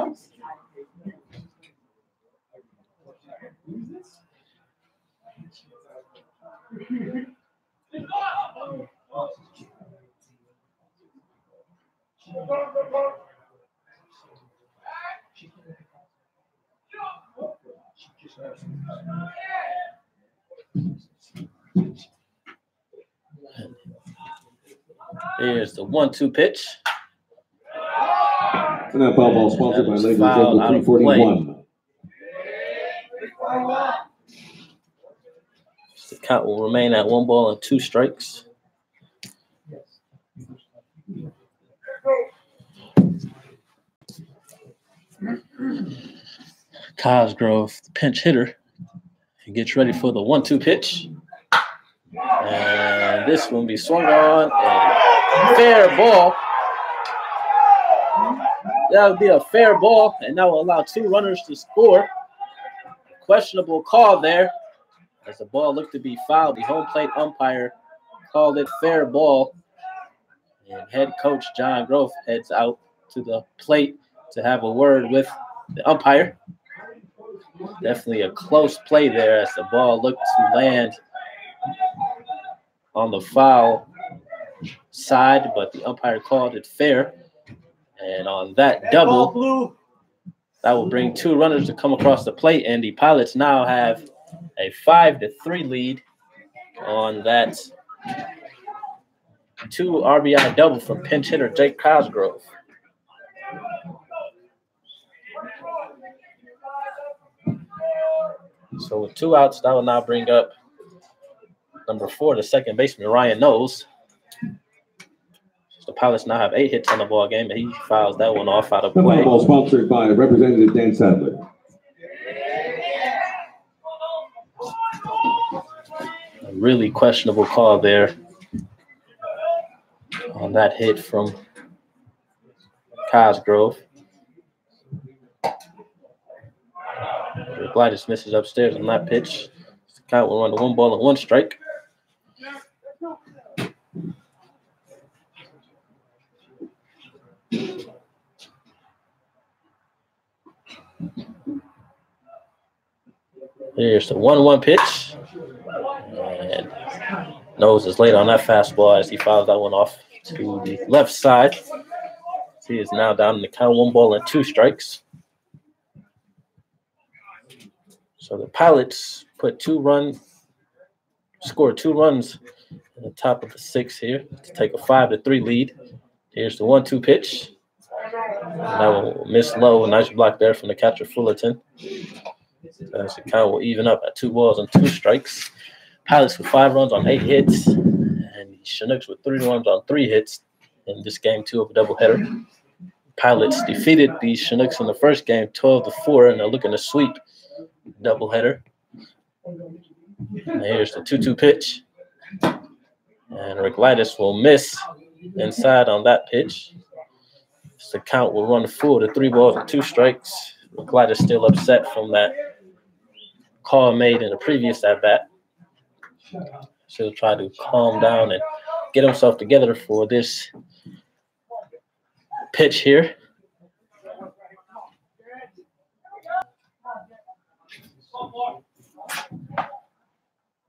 Here's the 1-2 pitch. And that foul ball sponsored by Labor Local 341. The count will remain at 1 ball and 2 strikes. Cosgrove, the pinch hitter, he gets ready for the 1-2 pitch. And this one will be swung on and fair ball. That would be a fair ball, and that will allow 2 runners to score. Questionable call there as the ball looked to be fouled. The home plate umpire called it fair ball. And head coach John Grove heads out to the plate to have a word with the umpire. Definitely a close play there as the ball looked to land on the foul side, but the umpire called it fair. And on that double, that will bring 2 runners to come across the plate, and the Pilots now have a 5-3 lead on that 2 RBI double from pinch hitter Jake Cosgrove. So with 2 outs, that will now bring up number 4, the second baseman, Ryan Knowles. The Pilots now have 8 hits on the ball game, and he fouls that one off out of play. The ball sponsored by Representative Dan Sadler. A really questionable call there on that hit from Cosgrove. Gladys misses upstairs on that pitch. The count will run to 1 ball and 1 strike. Here's the 1-1 pitch. And Knowles is late on that fastball as he fouls that one off to the left side. He is now down in the count, 1 ball and 2 strikes. So the Pilots scored 2 runs at the top of the 6th here to take a 5-3 lead. Here's the 1-2 pitch. And that will miss low. A nice block there from the catcher Fullerton. As the count will even up at 2 balls and 2 strikes. Pilots with 5 runs on 8 hits, and the Chinooks with 3 runs on 3 hits in this game 2 of a doubleheader. Pilots defeated the Chinooks in the first game 12-4, and they're looking to sweep doubleheader. And here's the 2-2 pitch, and Ricklitis will miss inside on that pitch. So the count will run full to 3 balls and 2 strikes. Ricklitis still upset from that call made in the previous at-bat. So he'll try to calm down and get himself together for this pitch here.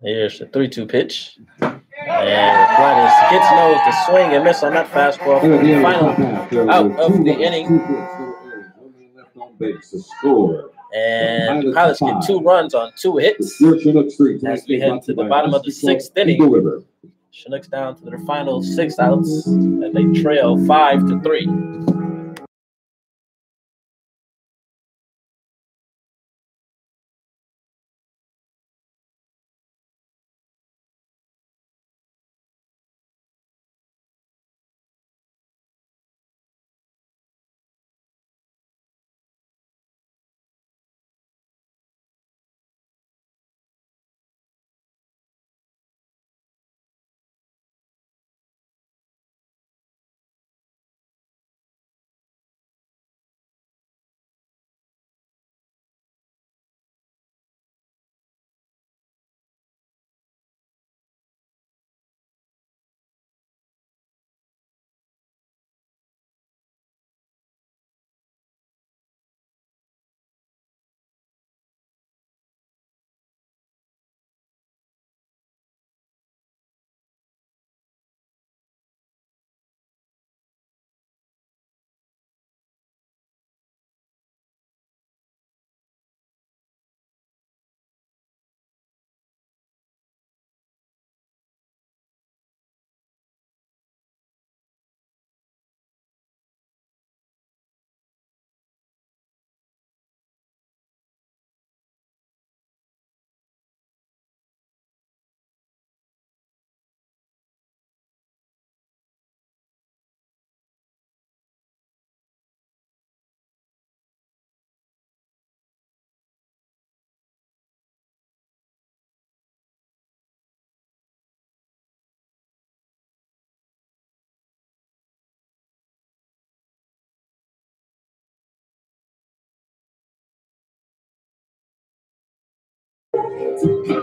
Here's the 3-2 pitch. And Ricklitis gets Knowles to swing and miss on that fastball for the final out of the inning. And the Pilots get 2 runs on 2 hits as we head to the bottom of the 6th inning. Chinooks down to their final 6 outs, and they trail 5-3.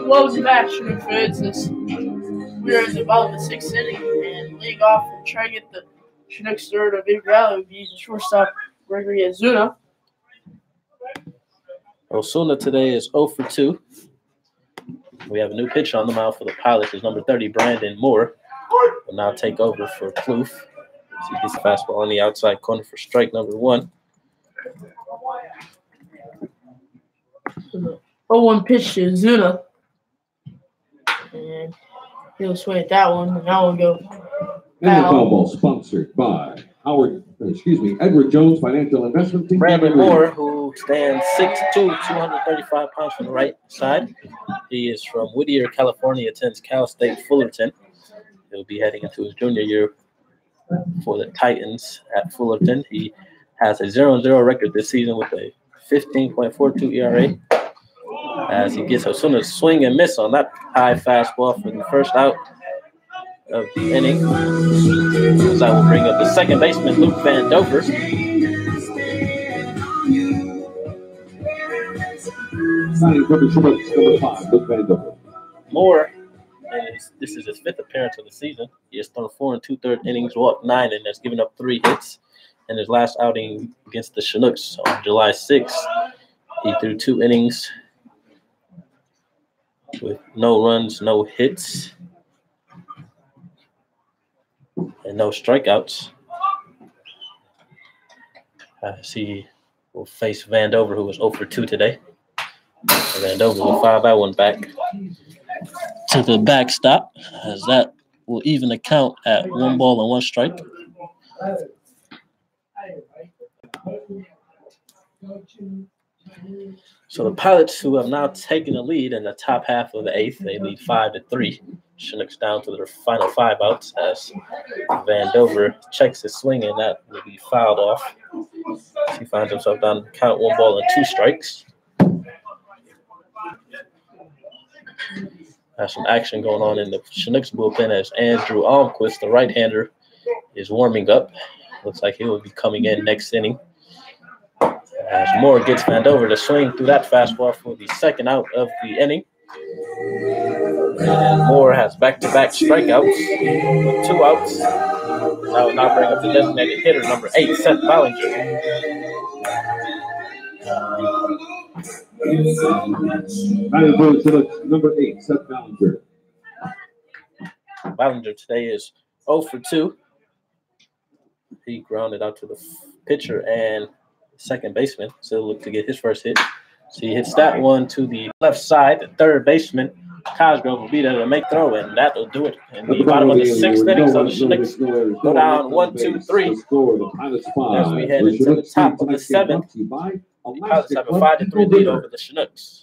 Welcome back, Chinook fans. We are in the bottom of the 6th inning, and leading off and trying to get the Chinooks third of big rally would be shortstop Gregory Azuna. Osuna today is 0-for-2. We have a new pitcher on the mound for the Pilots. Is number 30, Brandon Moore. will now take over for Kloof. He gets the fastball on the outside corner for strike number 1. The 0-1 pitch to Zuna. And he'll swing at that one, and that one will go And the foul. foul ball sponsored by Edward Jones Financial Investment Team. Brandon Moore, who stands 6'2", 235 pounds from the right side. He is from Whittier, California, attends Cal State Fullerton. He'll be heading into his junior year for the Titans at Fullerton. He has a 0-0 record this season with a 15.42 ERA. As he gets a soon as swing and miss on that high fastball for the first out of the inning. As I will bring up the second baseman, Luke Van Dover. Moore, this is his 5th appearance of the season. He has thrown 4 2/3 innings, walked 9, and has given up 3 hits. In his last outing against the Chinooks on July 6th, he threw 2 innings with no runs, no hits, and no strikeouts. He will face Van Dover, who was 0 for 2 today. Van Dover will foul that one back to the backstop, as that will even the count at 1 ball and 1 strike. So the Pilots, who have now taken the lead in the top half of the 8th, they lead 5-3. Chinooks down to their final 5 outs as Van Dover checks his swing, and that will be fouled off. He finds himself down to count 1 ball and 2 strikes. There's some action going on in the Chinooks bullpen as Andrew Almquist, the right-hander, is warming up. Looks like he will be coming in next inning. As Moore gets Van Dover to swing through that fastball for the second out of the inning. And Moore has back-to-back strikeouts with 2 outs. That will now bring up the designated hitter, number 8, Seth Ballinger. Number 8, Seth Ballinger. Ballinger today is 0 for 2. He grounded out to the pitcher and second baseman, so he'll look to get his first hit. So he hits that one to the left side. The third baseman, Cosgrove, will be there to make throw, and that will do it. In the bottom of the 6th inning, so the Chinooks go down 1-2-3. As we head into the top of the 7th, the Pilots have a 5-3 lead over the Chinooks.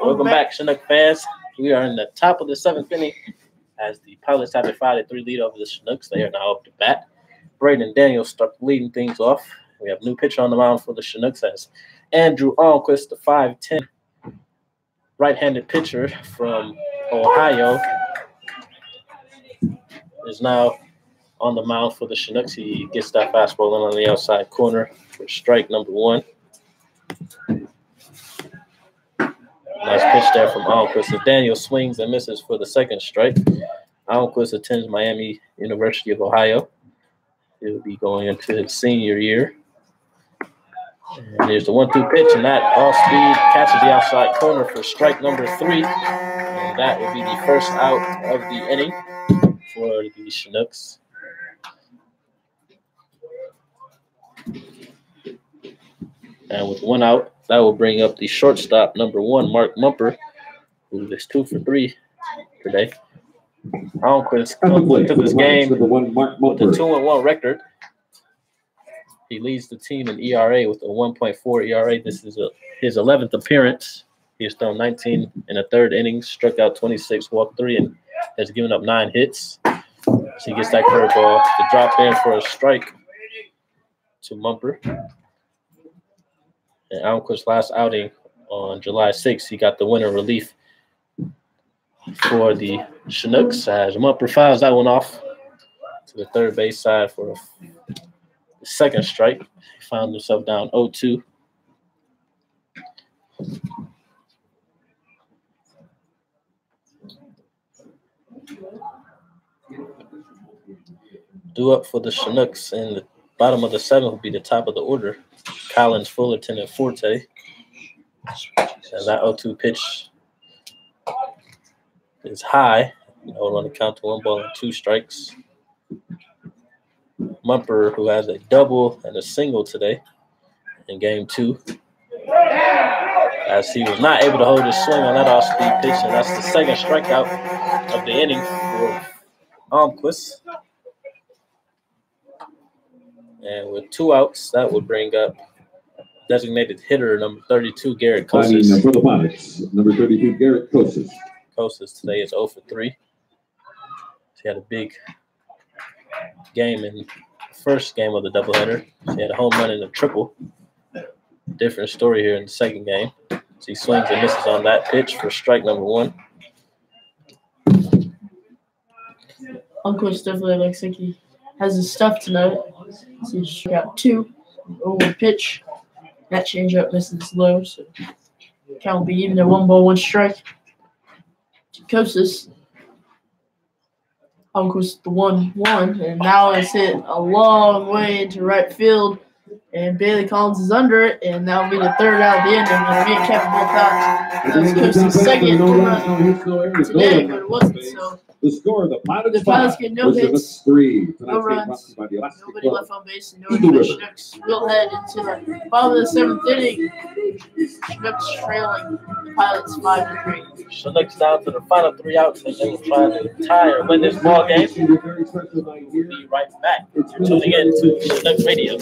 Welcome back, Chinook fans. We are in the top of the 7th inning as the Pilots have a 5-3 lead over the Chinooks. They are now up to bat. Braden and Daniel start leading things off. We have a new pitcher on the mound for the Chinooks as Andrew Almquist, the 5'10" right-handed pitcher from Ohio, is now on the mound for the Chinooks. He gets that fastball in on the outside corner for strike number 1. Nice pitch there from Almquist. As Daniel swings and misses for the 2nd strike. Almquist attends Miami University of Ohio. He'll be going into his senior year. And there's the 1-2 pitch, and that off-speed catches the outside corner for strike number 3. And that will be the first out of the inning for the Chinooks. And with 1 out, that will bring up the shortstop, number 1, Mark Mumper, who is 2 for 3 today. Almquist comes into this game with a 2-1 record. He leads the team in ERA with a 1.4 ERA. This is his 11th appearance. He has thrown 19 in the 3rd inning, struck out 26, walked 3, and has given up 9 hits. So he gets that curveball to drop in for a strike to Mumper. And Almquist's last outing on July 6th, he got the winner relief for the Chinooks as Mumper fouls that one off to the 3rd base side for the 2nd strike. He found himself down 0-2. Due up for the Chinooks in the bottom of the 7th will be the top of the order. Collins, Fullerton, and Forte. And that 0-2 pitch is high. Hold on the count to 1 ball and 2 strikes. Mumper, who has a double and a single today in game 2, as he was not able to hold his swing on that off-speed pitch, and that's the 2nd strikeout of the inning for Almquist. And with 2 outs, that would bring up designated hitter number 32, Garrett Kosas. For the Pilots, number 32, Garrett Kosas. Kosas today is 0 for 3. He had a big game in the first game of the doubleheader. He had a home run and a triple. Different story here in the 2nd game. So he swings and misses on that pitch for strike number 1. Almquist definitely looks like he has his stuff tonight. So he struck out 2. 0-1 pitch. That changeup misses low, so count will be even at 1 ball, 1 strike. Kosas. Almquist the 1-1, and now it's hit a long way into right field, and Bailey Collins is under it, and that will be the 3rd out of the inning. And me and Kevin both thought that was Kosas' 2nd home run today, but it wasn't. So the score of the Pilots get no hits, 3. no runs, nobody left on base, and no Chinooks will head into the bottom of the 7th inning. Chinooks trailing the Pilots 5-3. Chinooks down to the final 3 outs, and they will try to tie or win this ball game. We'll be right back. You're tuning in to Chinooks Radio.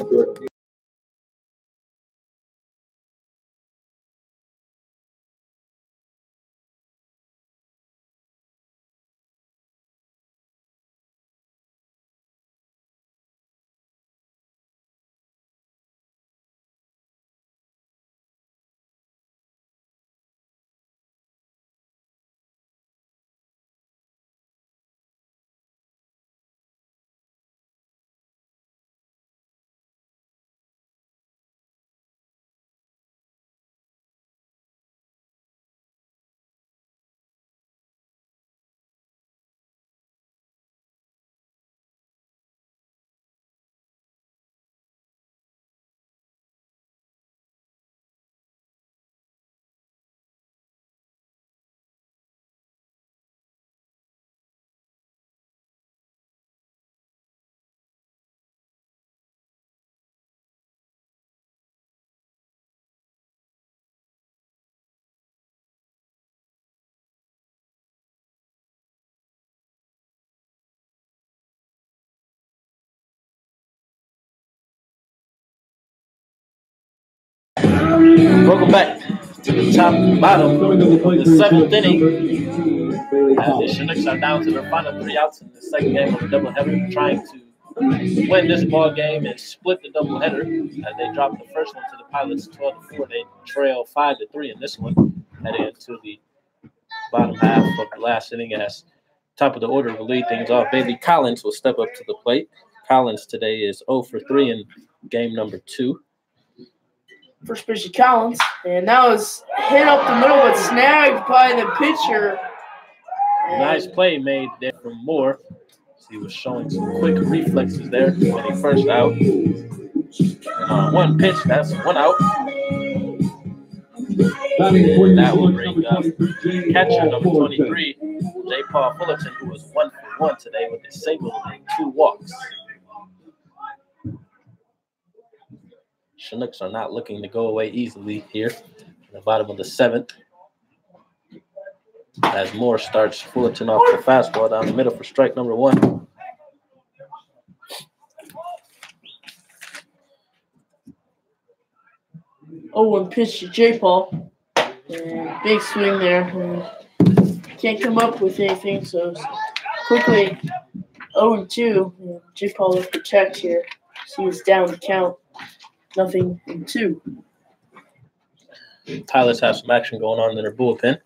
Welcome back to the top and bottom Coming to the of plate the for seventh Chinooks, inning. number 18, Bailey The Collins. Chinooks are down to their final 3 outs in the second game of the doubleheader, trying to win this ball game and split the doubleheader. As they drop the first one to the Pilots 12-4, they trail 5-3 in this one, heading into the bottom half of the last inning. As top of the order will lead things off, Bailey Collins will step up to the plate. Collins today is 0 for 3 in game number 2. First pitch to Collins, and that was hit up the middle but snagged by the pitcher. Nice play made there from Moore. He was showing some quick reflexes there when he first out. And on one pitch, that's 1 out. And that will bring up catcher number 23, J. Paul Fullerton, who was 1 for 1 today with a single and 2 walks. Chinooks are not looking to go away easily here in the bottom of the 7th. As Moore starts Fullerton off the fastball down the middle for strike number 1. One pitch to J. Paul. And big swing there. And can't come up with anything, so quickly 0-2. J. Paul will protect here. So he's down the count. 0-2. Pilots have some action going on in their bullpen.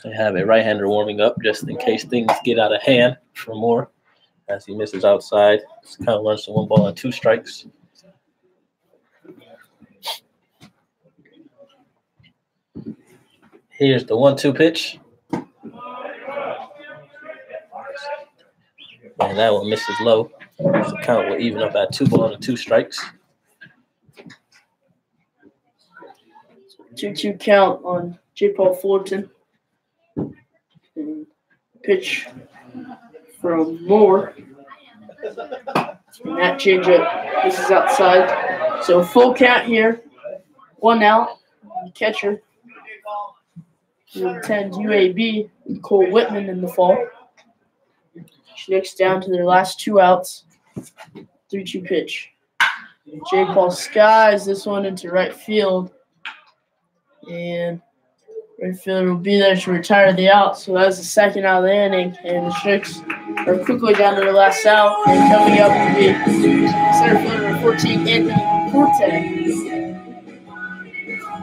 They have a right-hander warming up just in case things get out of hand for Moore as he misses outside. It's kind of runs to 1 ball and 2 strikes. Here's the 1-2 pitch. And that one misses low. So the count will even up at 2 balls and 2 strikes. 2-2 count on J. Paul Fullerton. And pitch from Moore. And that changeup, this is outside. So full count here. 1 out. Catcher. Number 10 UAB, Cole Whitman in the fall. Chinooks down to their last 2 outs. 3-2 pitch. J. Paul skies this one into right field. And right fielder will be there to retire the out. So that's the second out of the inning. And the Chinooks are quickly down to their last out. And coming up will be center fielder number 14, Anthony Forte.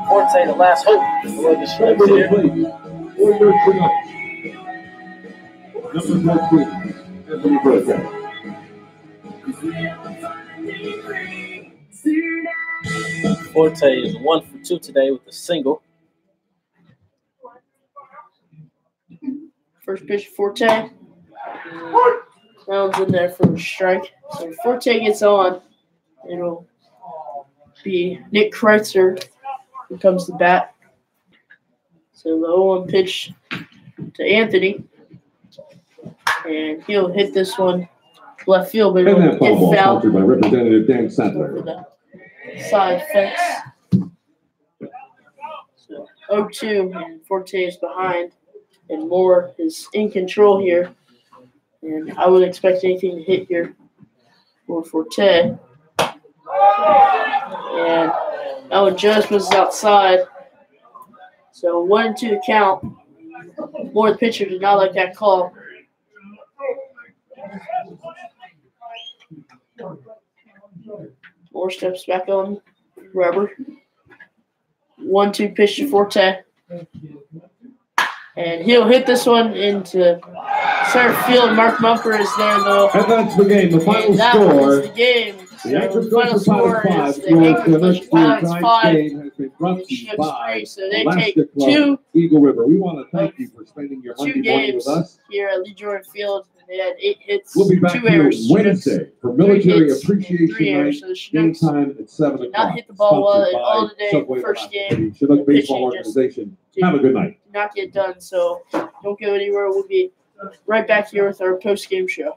Forte, the last hope for the Chinooks here. For your Chinooks, number 14, Anthony Forte. Forte is 1 for 2 today with a single. First pitch, Forte. That one's in there for a strike. So if Forte gets on, it'll be Nick Kreitzer who comes to bat. So the 0-1 pitch to Anthony. And he'll hit this one left field, but And it'll that foul ball get fouled sponsored by Representative Dan over Sadler. the side fence. So 0-2, and Forte is behind. And Moore is in control here. And I wouldn't expect anything to hit here for Forte. And that one just misses outside. So 1-2 the count. Moore, the pitcher, did not like that call. Moore steps back on rubber. 1-2 pitch to Forte. And he'll hit this one into center field. Mark Mumper is there, though. And that's the game. The final And that score. is the game. The So Anchorage the final Glacier score Pilots is 5. the Your Anchorage Glacier Chinooks Pilots 5. game has been brought to you Chinooks by 3. So they Alaska take Club Eagle River. We want to thank you for spending your 2 Monday morning games with us. here at Lee Jordan Field. They had 8 hits, We'll be back 2 here errors. Wednesday for Military hits and 3 Appreciation errors. Night. So the Chinooks Game time at 7 did o'clock. not hit the ball well Sponsored at all by today. Subway First Alaska. game. The Chinook The Baseball pitching just Organization. Have a good night. did not get done. So don't go anywhere. We'll be right back here with our post-game show.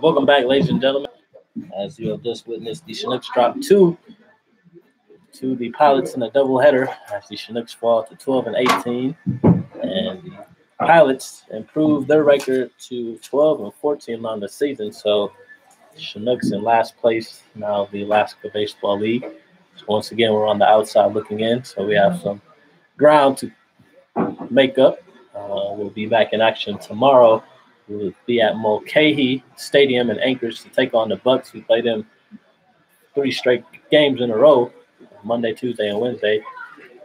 Welcome back, ladies and gentlemen. As you have just witnessed, the Chinooks drop 2 to the Pilots in a doubleheader as the Chinooks fall to 12 and 18. And the Pilots improved their record to 12 and 14 on the season. So Chinooks in last place now, the Alaska Baseball League. So once again, we're on the outside looking in. So we have some ground to make up. We'll be back in action tomorrow. We'll be at Mulcahy Stadium in Anchorage to take on the Bucks. We played them 3 straight games in a row, Monday, Tuesday, and Wednesday.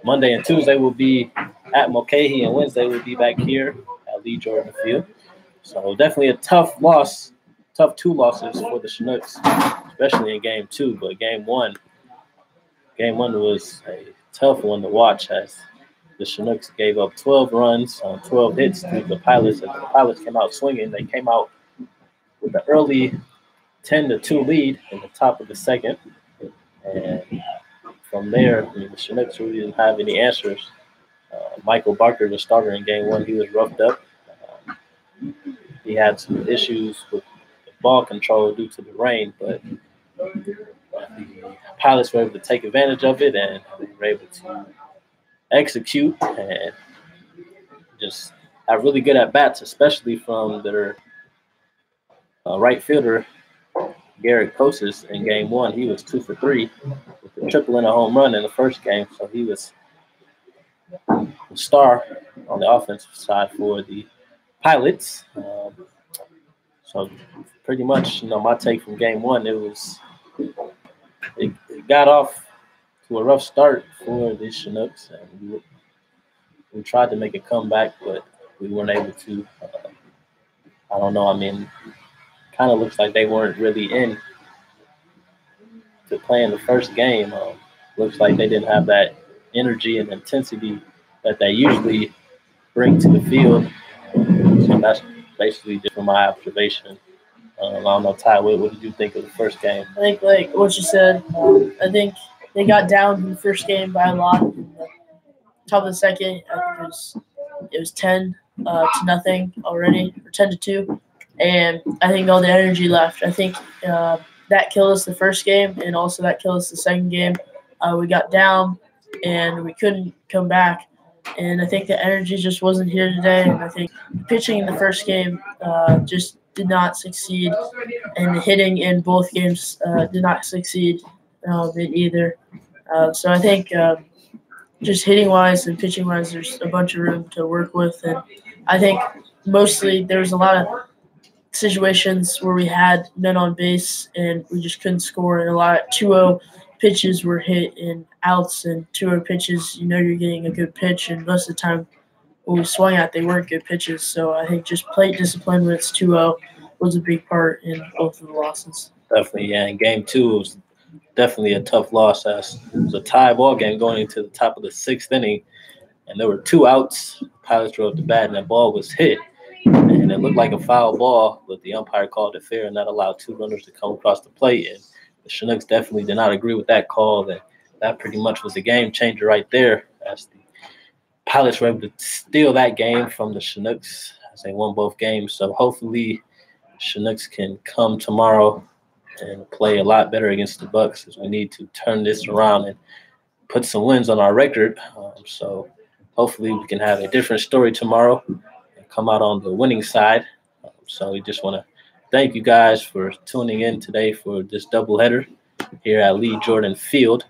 Monday and Tuesday will be at Mulcahy, and Wednesday we'll be back here at Lee Jordan Field. So definitely a tough 2 losses for the Chinooks, especially in Game 2. But Game 1 was a tough one to watch as the Chinooks gave up 12 runs on 12 hits to the Pilots. As the Pilots came out swinging, they came out with an early 10-2 lead in the top of the second. And from there, the Chinooks really didn't have any answers. Michael Barker, the starter in Game 1, he was roughed up. He had some issues with ball control due to the rain, but the Pilots were able to take advantage of it, and they were able to execute and just have really good at-bats, especially from their right fielder, Garrett Kosas, in Game 1. He was 2 for 3 with a triple and a home run in the first game, so he was the star on the offensive side for the Pilots. So pretty much, my take from Game 1, it got off to a rough start for the Chinooks, and we tried to make a comeback, but we weren't able to. I don't know. I mean, kind of looks like they weren't really in to play in the first game. Looks like they didn't have that energy and intensity that they usually bring to the field. So that's basically just from my observation. I don't know, Ty, what did you think of the first game? I think, like what you said, I think they got down in the first game by a lot. In the top of the second, I think it was 10 to nothing already, or 10-2, and I think all the energy left. I think that killed us the first game, and also that killed us the second game. We got down, and we couldn't come back, and I think the energy just wasn't here today. And I think pitching in the first game just did not succeed, and the hitting in both games did not succeed either. So I think just hitting-wise and pitching-wise, there's a bunch of room to work with. And I think mostly there was a lot of situations where we had men on base and we just couldn't score. And a lot of 2-0 pitches were hit in outs, and 2-0 pitches, you're getting a good pitch. And most of the time when we swung at, they weren't good pitches. So I think just plate discipline when it's 2-0 was a big part in both of the losses. Definitely, yeah. In Game 2, it was definitely a tough loss as it was a tie ball game going into the top of the 6th inning, and there were 2 outs. Pilots drove the bat, and that ball was hit, and it looked like a foul ball, but the umpire called it fair, and that allowed 2 runners to come across the plate. And the Chinooks definitely did not agree with that call. That pretty much was the game changer right there, as the Pilots were able to steal that game from the Chinooks as they won both games. So hopefully Chinooks can come tomorrow and play a lot better against the Bucks, as we need to turn this around and put some wins on our record. So hopefully we can have a different story tomorrow and come out on the winning side. So we just want to thank you guys for tuning in today for this doubleheader here at Lee Jordan Field.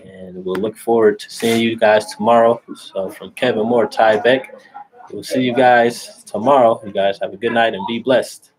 And we'll look forward to seeing you guys tomorrow. So from Kevin Moore, Ty Beck, we'll see you guys tomorrow. You guys have a good night and be blessed.